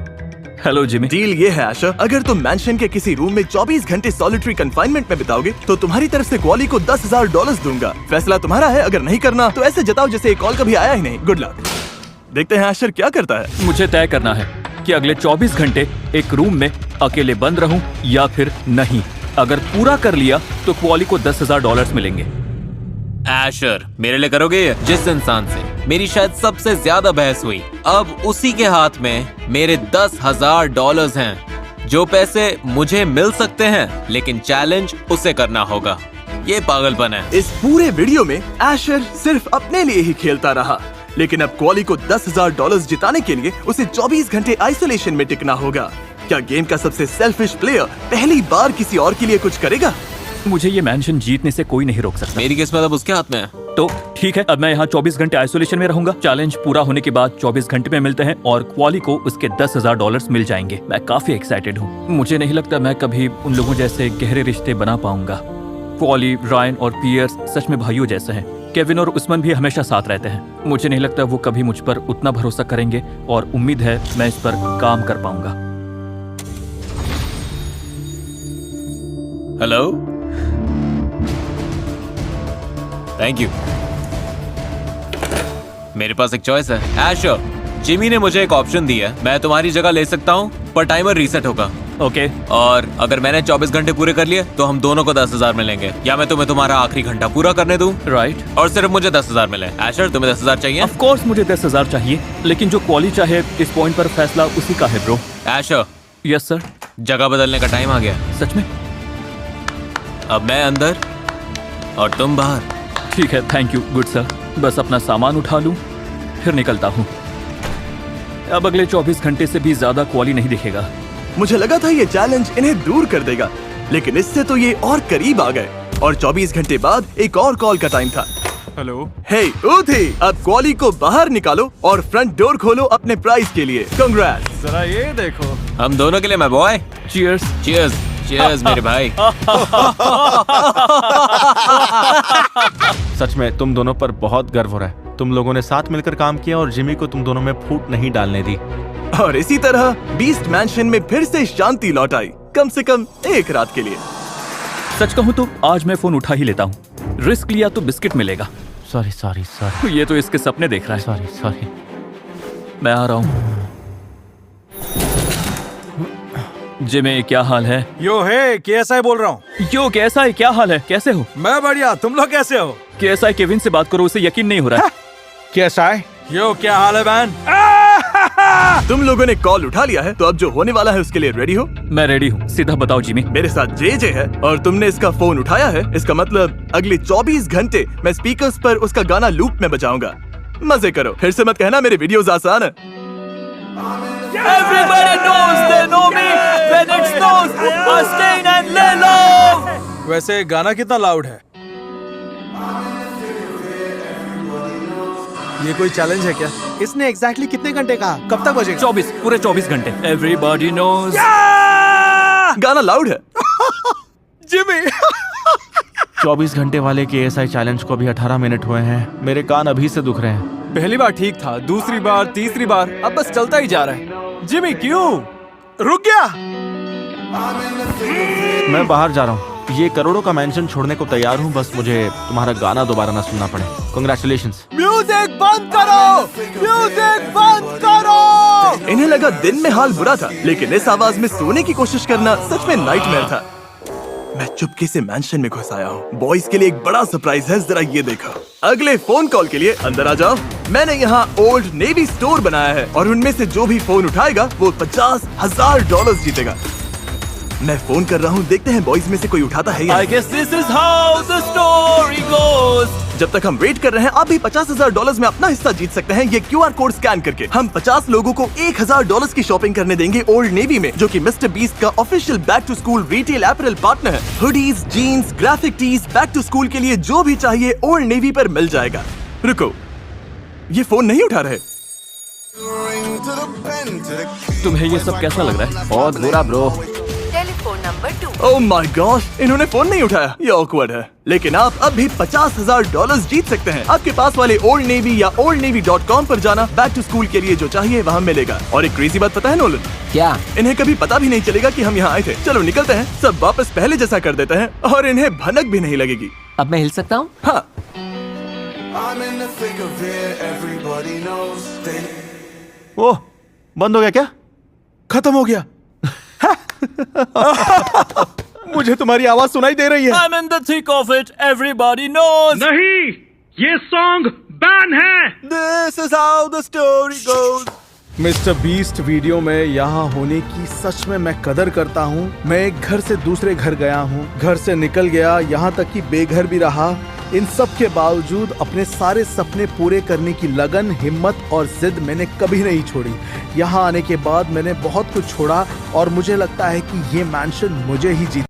[SPEAKER 4] Hello Jimmy.
[SPEAKER 1] डील ये है आशा, अगर तुम मैंशन के किसी रूम में 24 घंटे सॉलिटरी कंफाइनमेंट में बिताओगे तो तुम्हारी तरफ से क्वाली को $10,000 दूंगा। फैसला तुम्हारा है, अगर नहीं करना तो ऐसे जताओ जैसे एक कॉल कभी आया ही नहीं। Good luck. देखते हैं आशर क्या करता है।
[SPEAKER 4] मुझे तय करना है कि अगले 24 घंटे एक रूम में अकेले बंद रहूं या फिर नहीं। अगर पूरा कर लिया तो क्वाली को $10,000 मिलेंगे।
[SPEAKER 6] एशर, मेरे लिए करोगे ये? जिस इंसान से मेरी शायद सबसे ज्यादा बहस हुई, अब उसी के हाथ में मेरे $10,000 हैं। जो पैसे मुझे मिल सकते हैं, लेकिन चैलेंज उसे करना होगा। ये पागलपन है।
[SPEAKER 1] इस पूरे वीडियो में एशर सिर्फ अपने लिए ही खेलता रहा, लेकिन अब क्वाली को $10,000 जिताने के लिए उसे 24 घंटे आइसोलेशन में टिकना होगा। क्या गेम का सबसे सेल्फिश प्लेयर पहली बार किसी और के लिए कुछ करेगा?
[SPEAKER 4] मुझे ये मैंशन जीतने से कोई नहीं रोक सकता।
[SPEAKER 6] मेरी किस्मत अब उसके हाथ में है।
[SPEAKER 4] तो ठीक है, अब मैं यहाँ 24 घंटे आइसोलेशन में रहूंगा। चैलेंज पूरा होने के बाद 24 घंटे में मिलते हैं और क्वाली को उसके $10,000 मिल जाएंगे। मैं काफी एक्साइटेड हूँ। मुझे नहीं लगता मैं कभी उन लोगों जैसे गहरे रिश्ते बना पाऊंगा। क्वाली, रायन और पियर्स सच में भाइयों जैसे हैं। केविन और उस्मान भी हमेशा साथ रहते हैं। मुझे नहीं लगता वो कभी मुझ पर उतना भरोसा करेंगे और उम्मीद है मैं इस पर काम कर पाऊंगा।
[SPEAKER 6] Hello, thank you. मेरे पास एक चॉइस है। एशर, जिमी ने मुझे एक ऑप्शन दिया है। मैं तुम्हारी जगह ले सकता हूँ, पर टाइमर रीसेट होगा।
[SPEAKER 4] ओके।
[SPEAKER 6] और अगर मैंने 24 घंटे पूरे कर लिए तो हम दोनों को 10,000 मिलेंगे, या मैं तुम्हें तुम्हारा आखिरी घंटा पूरा करने दूं।
[SPEAKER 4] राइट।
[SPEAKER 6] और सिर्फ मुझे 10,000 मिले। एशर, तुम्हें 10,000 चाहिए?
[SPEAKER 4] ऑफ कोर्स मुझे 10,000 चाहिए, लेकिन जो क्वाली चाहे इस पॉइंट पर फैसला उसी का है ब्रो।
[SPEAKER 6] एशर।
[SPEAKER 4] Yes sir.
[SPEAKER 6] जगह बदलने का टाइम आ गया।
[SPEAKER 4] सच में?
[SPEAKER 6] अब मैं अंदर और तुम बाहर।
[SPEAKER 4] ठीक है, थैंक यू गुड सर। बस अपना सामान उठा लूं, फिर निकलता हूँ। अब अगले 24 घंटे से भी ज्यादा क्वाली नहीं दिखेगा।
[SPEAKER 1] मुझे लगा था ये चैलेंज इन्हें दूर कर देगा, लेकिन इससे तो ये और करीब आ गए। और 24 घंटे बाद एक और कॉल का टाइम था।
[SPEAKER 5] हेलो।
[SPEAKER 1] हे उथी, अब क्वाली को बाहर निकालो और फ्रंट डोर खोलो अपने प्राइज के लिए। कांग्रेट्स।
[SPEAKER 5] जरा ये देखो।
[SPEAKER 6] हम दोनों के लिए मैं बॉय।
[SPEAKER 4] चीयर्स।
[SPEAKER 6] चीयर्स। चीयर्स मेरे भाई।
[SPEAKER 3] सच में तुम दोनों पर बहुत गर्व हो रहा है। तुम लोगों ने साथ मिलकर काम किया और जिमी को तुम दोनों में फूट नहीं डालने दी।
[SPEAKER 1] और इसी तरह बीस्ट मैंशन में फिर से शांति लौट आई, कम से कम एक रात के लिए।
[SPEAKER 4] सच कहूँ तो आज मैं फोन उठा ही लेता हूँ। रिस्क लिया तो बिस्किट मिलेगा।
[SPEAKER 3] सॉरी।
[SPEAKER 4] ये तो इसके सपने देख रहा है।
[SPEAKER 3] सॉरी।
[SPEAKER 4] मैं आ रहा हूँ। जिमी, क्या हाल है?
[SPEAKER 13] यो है, KSI बोल रहा हूँ।
[SPEAKER 4] यो कैसा है? क्या हाल है? कैसे हो?
[SPEAKER 13] मैं बढ़िया, तुम लोग कैसे हो?
[SPEAKER 4] KSI केविन से बात करो, उसे यकीन नहीं हो रहा है।
[SPEAKER 9] KSI?
[SPEAKER 13] यो क्या हाल है बैन?
[SPEAKER 1] तुम लोगों ने कॉल उठा लिया है, तो अब जो होने वाला है उसके लिए रेडी हो?
[SPEAKER 4] मैं रेडी हूँ, सीधा बताओ जिमी।
[SPEAKER 1] मेरे साथ JJ है और तुमने इसका फोन उठाया है, इसका मतलब अगले 24 घंटे मैं स्पीकर्स पर उसका गाना लूप में बजाऊंगा। मजे करो। फिर से मत कहना मेरे वीडियोस आसान है।
[SPEAKER 4] Everybody knows they know me when it snows. Astain and Lelo.
[SPEAKER 13] वैसे गाना कितना लाउड है? ये कोई चैलेंज है क्या? इसने एग्जैक्टली कितने घंटे कहा? कब तक बजेगा?
[SPEAKER 4] 24, पूरे 24 घंटे। Everybody knows.
[SPEAKER 1] गाना लाउड है।
[SPEAKER 13] जिमी।
[SPEAKER 3] 24 घंटे वाले KSI चैलेंज को अभी 18 मिनट हुए हैं। मेरे कान अभी से दुख रहे हैं।
[SPEAKER 5] पहली बार ठीक था, दूसरी बार, तीसरी बार, अब बस चलता ही जा रहा है। जिमी क्यों?
[SPEAKER 9] रुक गया।
[SPEAKER 3] मैं बाहर जा रहा हूँ। ये करोड़ों का मेंशन छोड़ने को तैयार हूँ, बस मुझे तुम्हारा गाना दोबारा ना सुनना पड़े। कांग्रेचुलेशंस।
[SPEAKER 1] म्यूजिक बंद करो, म्यूजिक बंद करो। इन्हें लगा दिन में हाल बुरा था, लेकिन इस आवाज में सोने की कोशिश करना सच में नाइटमेयर था। मैं चुपके से मैंशन में घुस आया हूँ। बॉयज के लिए एक बड़ा सरप्राइज है, जरा ये देखो। अगले फोन कॉल के लिए अंदर आ जाओ। मैंने यहाँ ओल्ड नेवी स्टोर बनाया है और उनमें से जो भी फोन उठाएगा वो $50,000 जीतेगा। मैं फोन कर रहा हूँ, देखते हैं बॉयज में से कोई उठाता है या
[SPEAKER 4] I guess this is how the story goes.
[SPEAKER 1] जब तक हम वेट कर रहे हैं, आप भी $50,000 में अपना हिस्सा जीत सकते हैं ये QR कोड स्कैन करके। हम 50 लोगों को $1,000 की शॉपिंग करने देंगे ओल्ड नेवी में, जो कि मिस्टर बीस्ट का official back to school retail apparel partner है। Hoodies, jeans, graphic tees, back to school के लिए जो भी चाहिए ओल्ड नेवी पर मिल जाएगा। रुको, ये फोन नहीं उठा रहे।
[SPEAKER 4] तुम्हें ये सब कैसा लग रहा है?
[SPEAKER 11] बहुत बुरा bro.
[SPEAKER 12] Telephone number 2।
[SPEAKER 1] Oh my gosh, इन्होंने फोन नहीं उठाया। ये ऑकवर्ड है, लेकिन आप अब भी $50,000 जीत सकते हैं। आपके पास वाले ओल्ड नेवी या oldnavy.com पर जाना, बैक टू स्कूल के लिए जो चाहिए वहाँ मिलेगा। और एक क्रेजी बात पता है नोलन?
[SPEAKER 11] क्या?
[SPEAKER 1] इन्हें कभी पता भी नहीं चलेगा कि हम यहाँ आए थे। चलो निकलते हैं, सब वापस पहले जैसा कर देते हैं और इन्हें भनक भी नहीं लगेगी।
[SPEAKER 11] अब मैं हिल सकता हूँ?
[SPEAKER 1] हाँ।
[SPEAKER 3] ओह, बंद हो गया क्या?
[SPEAKER 9] खत्म हो गया। मुझे तुम्हारी आवाज सुनाई दे रही है।
[SPEAKER 4] I'm in the thick of it. Everybody knows.
[SPEAKER 9] नहीं, ये सॉन्ग बैन है।
[SPEAKER 1] This is how the story goes.
[SPEAKER 9] Mister beast video में यहाँ होने की सच में मैं कदर करता हूँ। मैं एक घर से दूसरे घर गया हूँ, घर से निकल गया, यहाँ तक कि बेघर भी रहा। इन सब के बावजूद अपने सारे सपने पूरे करने की लगन, हिम्मत और जिद मैंने कभी नहीं छोड़ी। यहाँ आने के बाद मैंने बहुत कुछ छोड़ा और मुझे लगता है कि ये मैंशन मुझे ही जीत।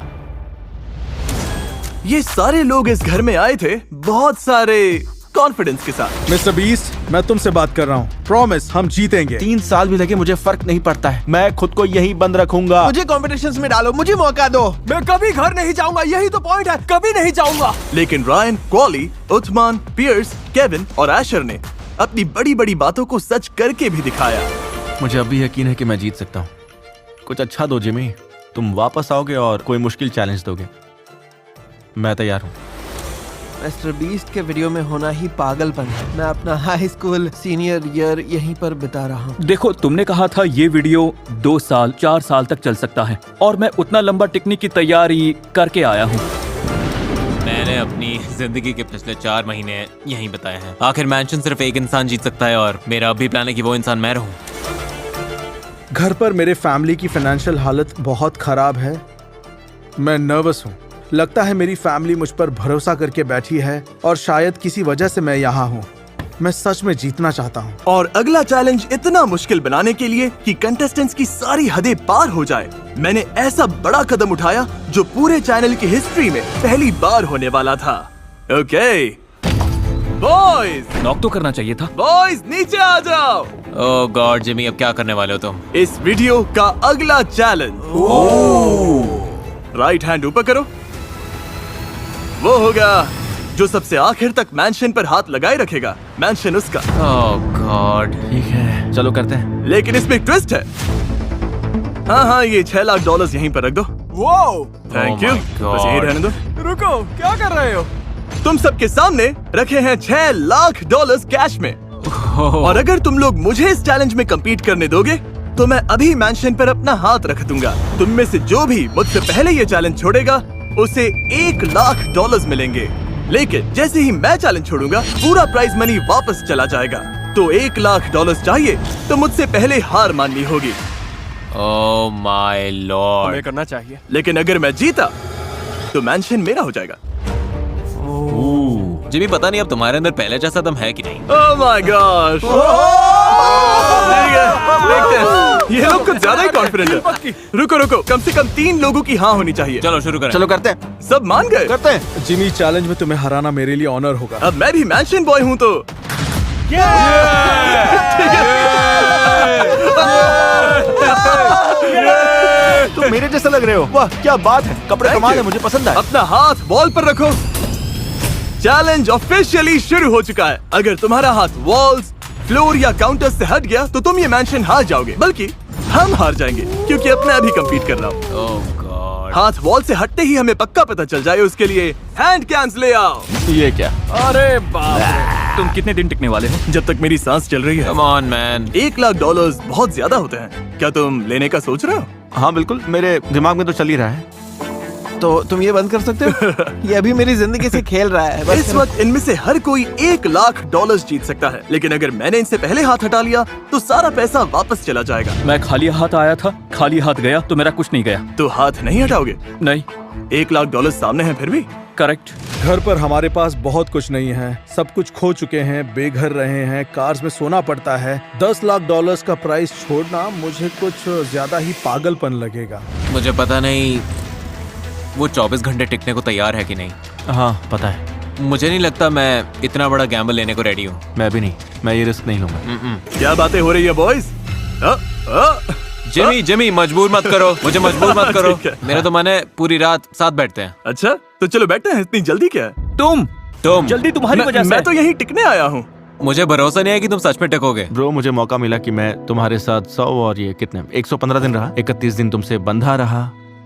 [SPEAKER 1] ये सारे लोग इस घर में आए थे बहुत सारे कॉन्फिडेंस के साथ।
[SPEAKER 9] मिस्टर बीस्ट, मैं तुमसे बात कर रहा हूँ। प्रॉमिस, हम जीतेंगे।
[SPEAKER 3] 3 साल भी लगे, मुझे फर्क नहीं पड़ता है। मैं खुद को यहीं बंद रखूंगा।
[SPEAKER 8] मुझे कॉम्पिटिशंस में डालो, मुझे मौका दो।
[SPEAKER 5] मैं कभी घर नहीं जाऊंगा, यही तो पॉइंट है, कभी नहीं जाऊंगा।
[SPEAKER 1] लेकिन रायन, क्वाली, उथमान, पियर्स, केविन और एशर ने अपनी बड़ी बड़ी बातों को सच करके भी दिखाया।
[SPEAKER 3] मुझे अभी यकीन है कि मैं जीत सकता हूँ। कुछ अच्छा दो जिमी, तुम वापस आओगे और कोई मुश्किल चैलेंज दोगे। मैं तैयार हूँ।
[SPEAKER 8] मिस्टर बीस्ट के वीडियो में होना ही पागलपन है। मैं अपना हाई स्कूल सीनियर ईयर यहीं पर बिता रहा हूँ।
[SPEAKER 4] देखो, तुमने कहा था ये वीडियो 2 साल 4 साल तक चल सकता है, और मैं उतना लंबा टिकने की तैयारी करके आया हूँ।
[SPEAKER 6] मैंने अपनी जिंदगी के पिछले 4 महीने यहीं बताए हैं। आखिर मैंशन सिर्फ एक इंसान जीत सकता है और मेरा अभी प्लान है कि वो इंसान मैं रहूं।
[SPEAKER 9] घर पर मेरे फैमिली की फाइनेंशियल हालत बहुत खराब है। मैं नर्वस हूँ। लगता है मेरी फैमिली मुझ पर भरोसा करके बैठी है और शायद किसी वजह से मैं यहाँ हूँ। मैं सच में जीतना चाहता हूँ।
[SPEAKER 1] और अगला चैलेंज इतना मुश्किल बनाने के लिए कि कंटेस्टेंट्स की सारी हदें पार हो जाए, मैंने ऐसा बड़ा कदम उठाया जो पूरे चैनल की हिस्ट्री में पहली बार होने वाला था। ओके बॉयज,
[SPEAKER 4] नॉक तो करना चाहिए था।
[SPEAKER 1] बॉयज नीचे आ जाओ।
[SPEAKER 6] ओह गॉड जिमी, अब क्या करने वाले हो तुम?
[SPEAKER 1] इस वीडियो का अगला चैलेंज, राइट हैंड ऊपर करो। वो होगा जो सबसे आखिर तक मैंशन पर हाथ लगाए रखेगा, मैंशन उसका।
[SPEAKER 6] ओह गॉड,
[SPEAKER 3] ठीक है, चलो करते हैं।
[SPEAKER 1] लेकिन इसमें एक ट्विस्ट है। हाँ, ये $6 लाख यहीं पर रख दो।
[SPEAKER 5] वो
[SPEAKER 1] थैंक
[SPEAKER 6] Oh
[SPEAKER 1] यू,
[SPEAKER 6] my
[SPEAKER 1] बस यही
[SPEAKER 6] God.
[SPEAKER 1] रहने दो।
[SPEAKER 5] रुको, क्या कर रहे हो?
[SPEAKER 1] तुम सबके सामने रखे हैं $6 लाख कैश में। और अगर तुम लोग मुझे इस चैलेंज में कम्पीट करने दोगे तो मैं अभी मैंशन पर अपना हाथ रख दूंगा। तुम में से जो भी मुझसे पहले ये चैलेंज छोड़ेगा उसे $1 लाख मिलेंगे। लेकिन जैसे ही मैं चैलेंज छोड़ूंगा पूरा प्राइज मनी वापस चला जाएगा। तो $1 लाख चाहिए तो मुझसे पहले हार माननी होगी।
[SPEAKER 6] ओह माय लॉर्ड,
[SPEAKER 5] हमें करना चाहिए।
[SPEAKER 1] लेकिन अगर मैं जीता तो मैंशन मेरा हो जाएगा।
[SPEAKER 6] जिमी पता नहीं अब तुम्हारे अंदर पहले जैसा दम है कि नहीं।
[SPEAKER 1] ओह माय गॉश, देखते हैं। ये लोग कुछ ज्यादा ही कॉन्फिडेंट है। रुको, कम से कम 3 लोगों की हाँ होनी चाहिए।
[SPEAKER 6] चलो शुरू करें।
[SPEAKER 3] चलो करते हैं।
[SPEAKER 1] सब मान गए?
[SPEAKER 3] करते हैं।
[SPEAKER 9] जिमी, चैलेंज में तुम्हें हराना मेरे लिए ऑनर होगा।
[SPEAKER 1] अब मैं भी मैंशन बॉय हूँ तो
[SPEAKER 3] तो मेरे जैसा लग लग रहे हो। वाह क्या बात है, कपड़े
[SPEAKER 1] Thank
[SPEAKER 3] कमाल है,
[SPEAKER 1] you.
[SPEAKER 3] मुझे पसंद आए।
[SPEAKER 1] अपना हाथ वॉल पर रखो। चैलेंज ऑफिशियली शुरू हो चुका है। अगर तुम्हारा हाथ वॉल्स, फ्लोर या काउंटर से हट गया तो तुम ये मैंशन हार जाओगे, बल्कि हम हार जाएंगे क्योंकि अब मैं अभी कंपीट कर रहा हूँ।
[SPEAKER 6] ओह गॉड।
[SPEAKER 1] हाथ वॉल से हटते ही हमें पक्का पता चल जाए, उसके लिए हैंड कैम्स ले आओ।
[SPEAKER 3] ये क्या?
[SPEAKER 4] अरे बाप रे, तुम कितने दिन टिकने वाले हो?
[SPEAKER 1] जब तक मेरी सांस चल रही है।
[SPEAKER 6] Come on man.
[SPEAKER 1] $1,00,000 बहुत ज्यादा होते हैं। क्या तुम लेने का सोच रहे हो?
[SPEAKER 3] हाँ बिल्कुल, मेरे दिमाग में तो चल ही रहा है।
[SPEAKER 8] तो तुम ये बंद कर सकते हो? ये अभी मेरी जिंदगी से खेल रहा है। बस
[SPEAKER 1] इस वक्त इनमें से हर कोई $1,00,000 जीत सकता है, लेकिन अगर मैंने इनसे पहले हाथ हटा लिया तो सारा पैसा वापस चला जाएगा।
[SPEAKER 4] मैं खाली हाथ आया था, खाली हाथ गया तो मेरा कुछ नहीं गया।
[SPEAKER 1] तो हाथ नहीं हटाओगे?
[SPEAKER 4] नहीं।
[SPEAKER 1] $1,00,000 सामने है फिर भी?
[SPEAKER 4] करेक्ट।
[SPEAKER 9] घर पर हमारे पास बहुत कुछ नहीं है, सब कुछ खो चुके हैं, बेघर रहे हैं, कार्स में सोना पड़ता है। $10,00,000 का प्राइस छोड़ना मुझे कुछ ज्यादा ही पागलपन लगेगा।
[SPEAKER 6] मुझे पता नहीं वो 24 घंटे टिकने को तैयार है कि नहीं।
[SPEAKER 3] हाँ पता है।
[SPEAKER 6] मुझे नहीं लगता मैं इतना बड़ा गैम्बल लेने को रेडी हूँ।
[SPEAKER 3] मैं भी नहीं, मैं ये रिस्क नहीं लूंगा।
[SPEAKER 1] क्या बातें हो रही है बॉयज?
[SPEAKER 6] जिमी जिमी मजबूर मत करो, मुझे मजबूर मत करो।
[SPEAKER 1] ठीक है।
[SPEAKER 6] मेरा तो मन है पूरी रात साथ बैठते हैं।
[SPEAKER 1] अच्छा तो चलो बैठते हैं, इतनी जल्दी क्या है?
[SPEAKER 6] तुम
[SPEAKER 4] जल्दी तुम्हारी वजह से।
[SPEAKER 1] मैं तो यहीं टिकने आया हूँ।
[SPEAKER 6] मुझे भरोसा नहीं है कि तुम सच में टिकोगे।
[SPEAKER 3] ब्रो मुझे मौका मिला कि मैं तुम्हारे साथ 100 और ये कितने 115 दिन रहा, 31 दिन तुमसे बंधा रहा।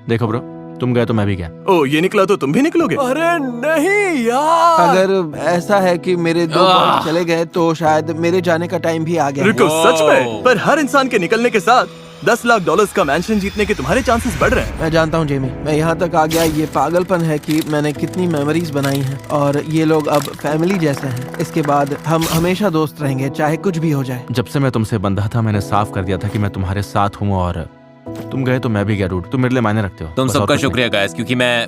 [SPEAKER 3] देखो ब्रो, तुम गए तो मैं भी गया।
[SPEAKER 1] ओ ये निकला तो तुम भी निकलोगे?
[SPEAKER 5] अरे नहीं यार।
[SPEAKER 8] अगर ऐसा है कि मेरे 2 पॉइंट चले गए तो शायद मेरे जाने का टाइम भी आ गया है।
[SPEAKER 1] रुको, सच में? पर हर इंसान के निकलने के साथ $10,00,000 का मैंशन जीतने के तुम्हारे चांसेस बढ़ रहे हैं।
[SPEAKER 8] मैं जानता हूँ जेमी, मैं यहाँ तक आ गया, ये पागलपन है कि मैंने कितनी मेमोरीज बनाई हैं और ये लोग अब फैमिली जैसे हैं। इसके बाद हम हमेशा दोस्त रहेंगे, चाहे कुछ भी हो जाए।
[SPEAKER 3] जब से मैं तुमसे बंधा था मैंने साफ कर दिया था कि मैं तुम्हारे साथ हूँ, और तुम गए तो मैं भी गया। डूड तुम मेरे लिए मायने रखते हो।
[SPEAKER 6] तुम
[SPEAKER 3] बस और
[SPEAKER 6] सबका
[SPEAKER 3] कुछ
[SPEAKER 6] शुक्रिया गाइस, क्योंकि मैं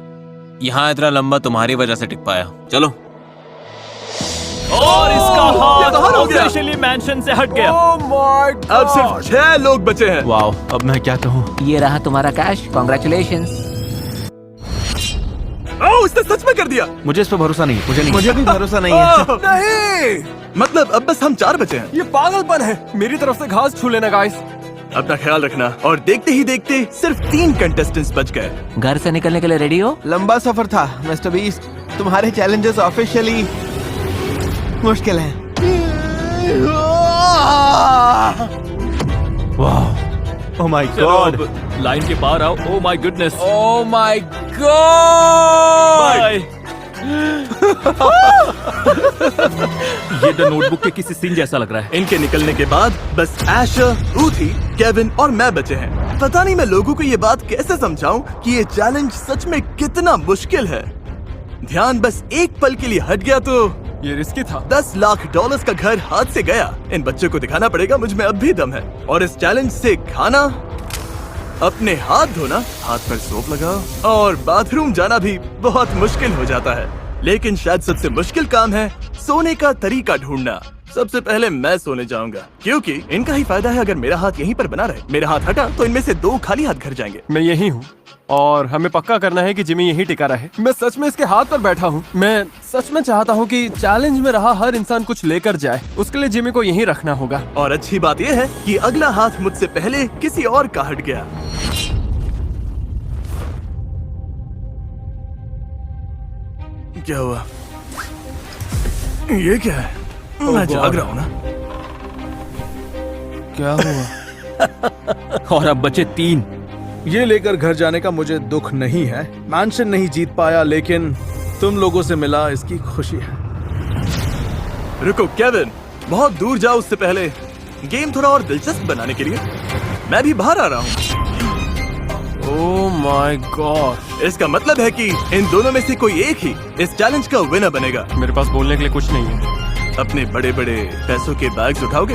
[SPEAKER 6] यहाँ इतना लंबा तुम्हारी वजह से टिक पाया। चलो।
[SPEAKER 4] और इसका
[SPEAKER 1] ये तो
[SPEAKER 4] हाथ
[SPEAKER 1] हर हो गया।
[SPEAKER 4] ऑफिशियली मैंशन से हट गया।
[SPEAKER 5] Oh my God!
[SPEAKER 1] अब सिर्फ 6 लोग बचे हैं।
[SPEAKER 3] नहीं। वाओ, अब मैं क्या कहूँ।
[SPEAKER 11] ये रहा तुम्हारा कैश, कॉन्ग्रेचुलेशंस।
[SPEAKER 1] ओह इसने सच में कर दिया।
[SPEAKER 3] मुझे इस पर भरोसा नहीं, मुझे नहीं।
[SPEAKER 8] मुझे भी भरोसा नहीं है।
[SPEAKER 1] ओह,
[SPEAKER 5] नहीं,
[SPEAKER 1] मतलब अब बस हम 4 बचे हैं।
[SPEAKER 5] ये पागलपन है। मेरी तरफ से घास छू लेना गाइस।
[SPEAKER 1] अपना ख्याल रखना। और देखते ही देखते सिर्फ 3 कंटेस्टेंट्स बच गए।
[SPEAKER 11] घर से निकलने के लिए रेडी हो?
[SPEAKER 8] लंबा सफर था मिस्टर बीस्ट, तुम्हारे चैलेंजेस ऑफिशियली मुश्किल हैं।
[SPEAKER 3] वाह, ओह माय
[SPEAKER 4] चलो
[SPEAKER 3] गॉड।
[SPEAKER 4] अब लाइन के पार आओ। Oh my goodness.
[SPEAKER 6] Oh my God.
[SPEAKER 4] Bye. ये द नोटबुक के किसी सीन जैसा लग रहा है।
[SPEAKER 1] इनके निकलने के बाद बस एशर, रूथी, केविन और मैं बचे हैं। पता नहीं मैं लोगों को ये बात कैसे समझाऊं कि ये चैलेंज सच में कितना मुश्किल है। ध्यान बस एक पल के लिए हट गया तो
[SPEAKER 5] ये रिस्की था।
[SPEAKER 1] $10,00,000 का घर हाथ से गया। इन बच्चों को दिखाना पड़ेगा मुझ में अब भी दम है। और इस चैलेंज से खाना, अपने हाथ धोना, हाथ पर सोप लगाओ और बाथरूम जाना भी बहुत मुश्किल हो जाता है। लेकिन शायद सबसे मुश्किल काम है सोने का तरीका ढूंढना। सबसे पहले मैं सोने जाऊंगा क्योंकि इनका ही फायदा है अगर मेरा हाथ यहीं पर बना रहे। मेरा हाथ हटा तो इनमें से 2 खाली हाथ घर जाएंगे।
[SPEAKER 5] मैं यही हूँ और हमें पक्का करना है कि जिमी यहीं टिका रहे। मैं सच में इसके हाथ पर बैठा हूँ। मैं सच में चाहता हूँ कि चैलेंज में रहा हर इंसान कुछ लेकर जाए। उसके लिए जिमी को यहीं रखना होगा।
[SPEAKER 1] और अच्छी बात यह है कि अगला हाथ मुझसे पहले किसी और का हट गया। क्या हुआ? ये क्या है? मैं जाग रहा हूँ ना।
[SPEAKER 5] क्या हुआ?
[SPEAKER 4] और अब बचे 3।
[SPEAKER 9] ये लेकर घर जाने का मुझे दुख नहीं है। मैंशन नहीं जीत पाया लेकिन तुम लोगों से मिला, इसकी खुशी है।
[SPEAKER 1] रुको केविन, बहुत दूर जाओ उससे पहले गेम थोड़ा और दिलचस्प बनाने के लिए मैं भी बाहर आ रहा हूँ।
[SPEAKER 5] ओह माय गॉड!
[SPEAKER 1] इसका मतलब है कि इन दोनों में से कोई एक ही इस चैलेंज का विनर बनेगा।
[SPEAKER 5] मेरे पास बोलने के लिए कुछ नहीं है।
[SPEAKER 1] अपने बड़े बड़े पैसों के बैग्स उठाओगे?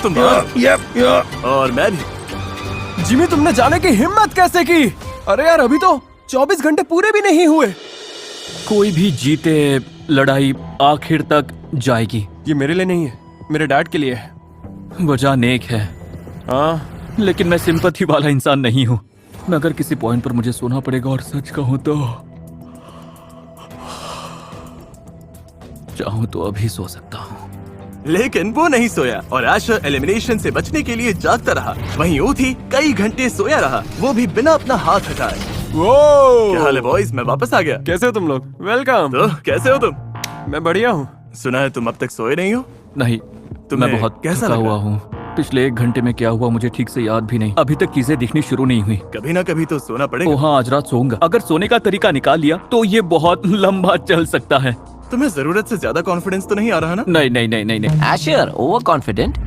[SPEAKER 1] तुम बाहर और मैं भी।
[SPEAKER 5] जिमी तुमने जाने की हिम्मत कैसे की? अरे यार अभी तो 24 घंटे पूरे भी नहीं हुए।
[SPEAKER 4] कोई भी जीते लड़ाई आखिर तक जाएगी।
[SPEAKER 5] ये मेरे लिए नहीं है, मेरे डैड के लिए है।
[SPEAKER 4] वजह नेक है,
[SPEAKER 5] हाँ
[SPEAKER 4] लेकिन मैं सिंपैथी वाला इंसान नहीं हूँ। मैं अगर किसी पॉइंट पर मुझे सोना पड़ेगा और सच कहूँ तो चाहूँ तो अभी सो सकता हूँ।
[SPEAKER 1] लेकिन वो नहीं सोया और एशर एलिमिनेशन से बचने के लिए जागता रहा। वहीं ऊथी कई घंटे सोया रहा, वो भी बिना अपना हाथ हटाए। क्या हाल है बॉयज, मैं वापस आ गया।
[SPEAKER 5] कैसे हो तुम लोग? वेलकम।
[SPEAKER 1] तो कैसे हो तुम?
[SPEAKER 5] मैं बढ़िया हूँ।
[SPEAKER 1] सुना है तुम अब तक सोए नहीं हो?
[SPEAKER 4] नहीं,
[SPEAKER 1] तुम्हें
[SPEAKER 4] मैं बहुत
[SPEAKER 1] कैसा
[SPEAKER 4] थका
[SPEAKER 1] लग
[SPEAKER 4] हुआ
[SPEAKER 1] रहा?
[SPEAKER 4] हूँ। पिछले 1 घंटे में क्या हुआ मुझे ठीक से याद भी नहीं। अभी तक चीजें दिखनी शुरू नहीं हुई।
[SPEAKER 1] कभी ना कभी तो सोना पड़ेगा।
[SPEAKER 4] ओ हाँ, आज रात सोऊंगा। अगर सोने का तरीका निकाल लिया तो ये बहुत लंबा चल सकता है।
[SPEAKER 1] तुम्हें जरूरत से ज्यादा कॉन्फिडेंस तो नहीं आ रहा ना?
[SPEAKER 4] नहीं नहीं नहीं नहीं नहीं।
[SPEAKER 11] Asher over confident.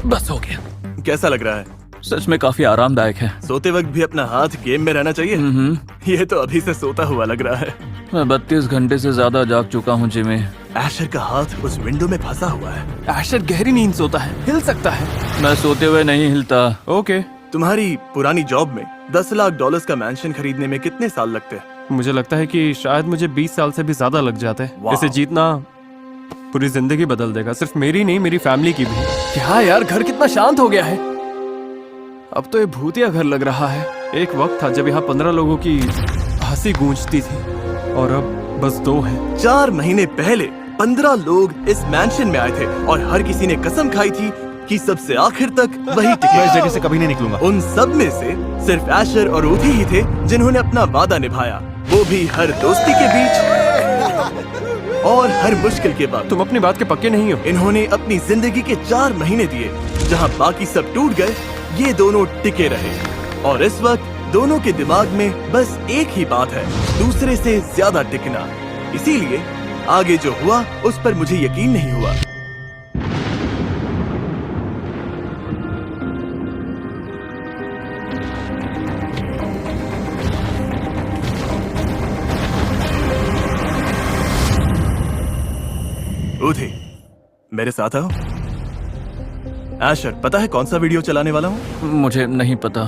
[SPEAKER 4] बस हो गया।
[SPEAKER 1] कैसा लग रहा है?
[SPEAKER 4] सच में काफी आरामदायक है।
[SPEAKER 1] सोते वक्त भी अपना हाथ गेम में रहना चाहिए। ये तो अभी से सोता हुआ लग रहा है।
[SPEAKER 4] मैं 32 घंटे से ज्यादा जाग चुका हूँ जिमी।
[SPEAKER 1] एशर का हाथ उस विंडो में फंसा हुआ है।
[SPEAKER 5] एशर गहरी नींद सोता है, हिल सकता है।
[SPEAKER 4] मैं सोते हुए नहीं हिलता।
[SPEAKER 5] ओके।
[SPEAKER 1] तुम्हारी पुरानी जॉब में $10 लाख का मैंशन खरीदने में कितने साल लगते?
[SPEAKER 5] मुझे लगता है कि शायद मुझे 20 साल से भी ज्यादा लग जाते हैं।
[SPEAKER 1] वाह।
[SPEAKER 5] इसे जीतना पूरी जिंदगी बदल देगा, सिर्फ मेरी नहीं, मेरी फैमिली की भी। क्या यार, घर कितना शांत हो गया है। अब तो ये भूतिया घर लग रहा है। एक वक्त था जब यहाँ 15 लोगों की हंसी गूंजती थी और अब बस 2 हैं।
[SPEAKER 1] 4 महीने पहले 15 लोग इस मैंशन में आए थे और हर किसी ने कसम खाई थी कि सबसे आखिर तक वही टिके।
[SPEAKER 13] मैं इस जगह से कभी नहीं निकलूंगा।
[SPEAKER 1] उन सब में से सिर्फ एशर और ऊथी ही थे जिन्होंने अपना वादा निभाया, वो भी हर दोस्ती के बीच और हर मुश्किल के बाद।
[SPEAKER 5] तुम अपनी बात के पक्के नहीं हो।
[SPEAKER 1] इन्होंने अपनी जिंदगी के 4 महीने दिए, जहां बाकी सब टूट गए, ये दोनों टिके रहे। और इस वक्त दोनों के दिमाग में बस एक ही बात है, दूसरे से ज्यादा टिकना। इसीलिए आगे जो हुआ उस पर मुझे यकीन नहीं हुआ। ऊथी, मेरे साथ आओ। एशर, पता है कौन सा वीडियो चलाने वाला हूँ?
[SPEAKER 4] मुझे नहीं पता।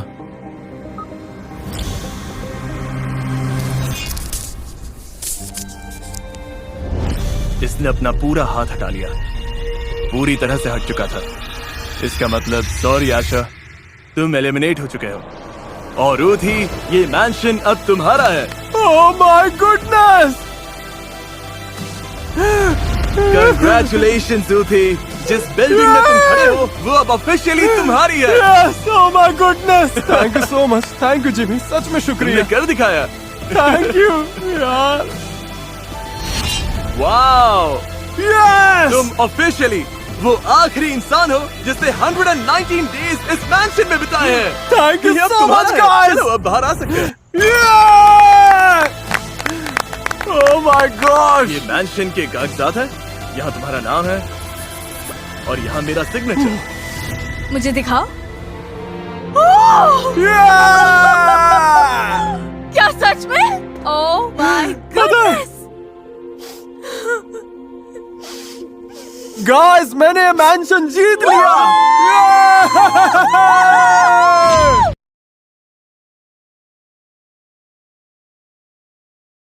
[SPEAKER 1] इसने अपना पूरा हाथ हटा लिया, पूरी तरह से हट चुका था। इसका मतलब सॉरी आशा, तुम एलिमिनेट हो चुके हो। और ऊथी, ये मैंशन अब तुम्हारा है।
[SPEAKER 5] ओह माय गुडनेस!
[SPEAKER 1] कंग्रेचुलेशंस ऊथी, जिस बिल्डिंग में तुम खड़े हो वो अब ऑफिशियली तुम्हारी है।
[SPEAKER 5] Yes, oh my goodness! Thank you so much. Thank you Jimmy, सच में शुक्रिया।
[SPEAKER 1] तुमने कर दिखाया।
[SPEAKER 5] थैंक यू यार।
[SPEAKER 1] Wow,
[SPEAKER 5] yes!
[SPEAKER 1] तुम ऑफिशियली वो आखिरी इंसान हो जिसने 119 डेज इस मैंशन में बिताए हैं।
[SPEAKER 5] थैंक यू
[SPEAKER 1] ये अब
[SPEAKER 5] सो
[SPEAKER 1] तुम्हारा
[SPEAKER 5] मच
[SPEAKER 1] है।
[SPEAKER 5] गाइस।
[SPEAKER 1] चलो अब बाहर आ सकते हैं।
[SPEAKER 5] ओह माय गॉड!
[SPEAKER 1] ये मैंशन के कागजात है, यहाँ तुम्हारा नाम है और यहाँ मेरा सिग्नेचर।
[SPEAKER 12] मुझे दिखाओ। क्या सच में? ओह माय गॉड!
[SPEAKER 5] गाइस, मैंने मैंशन जीत लिया।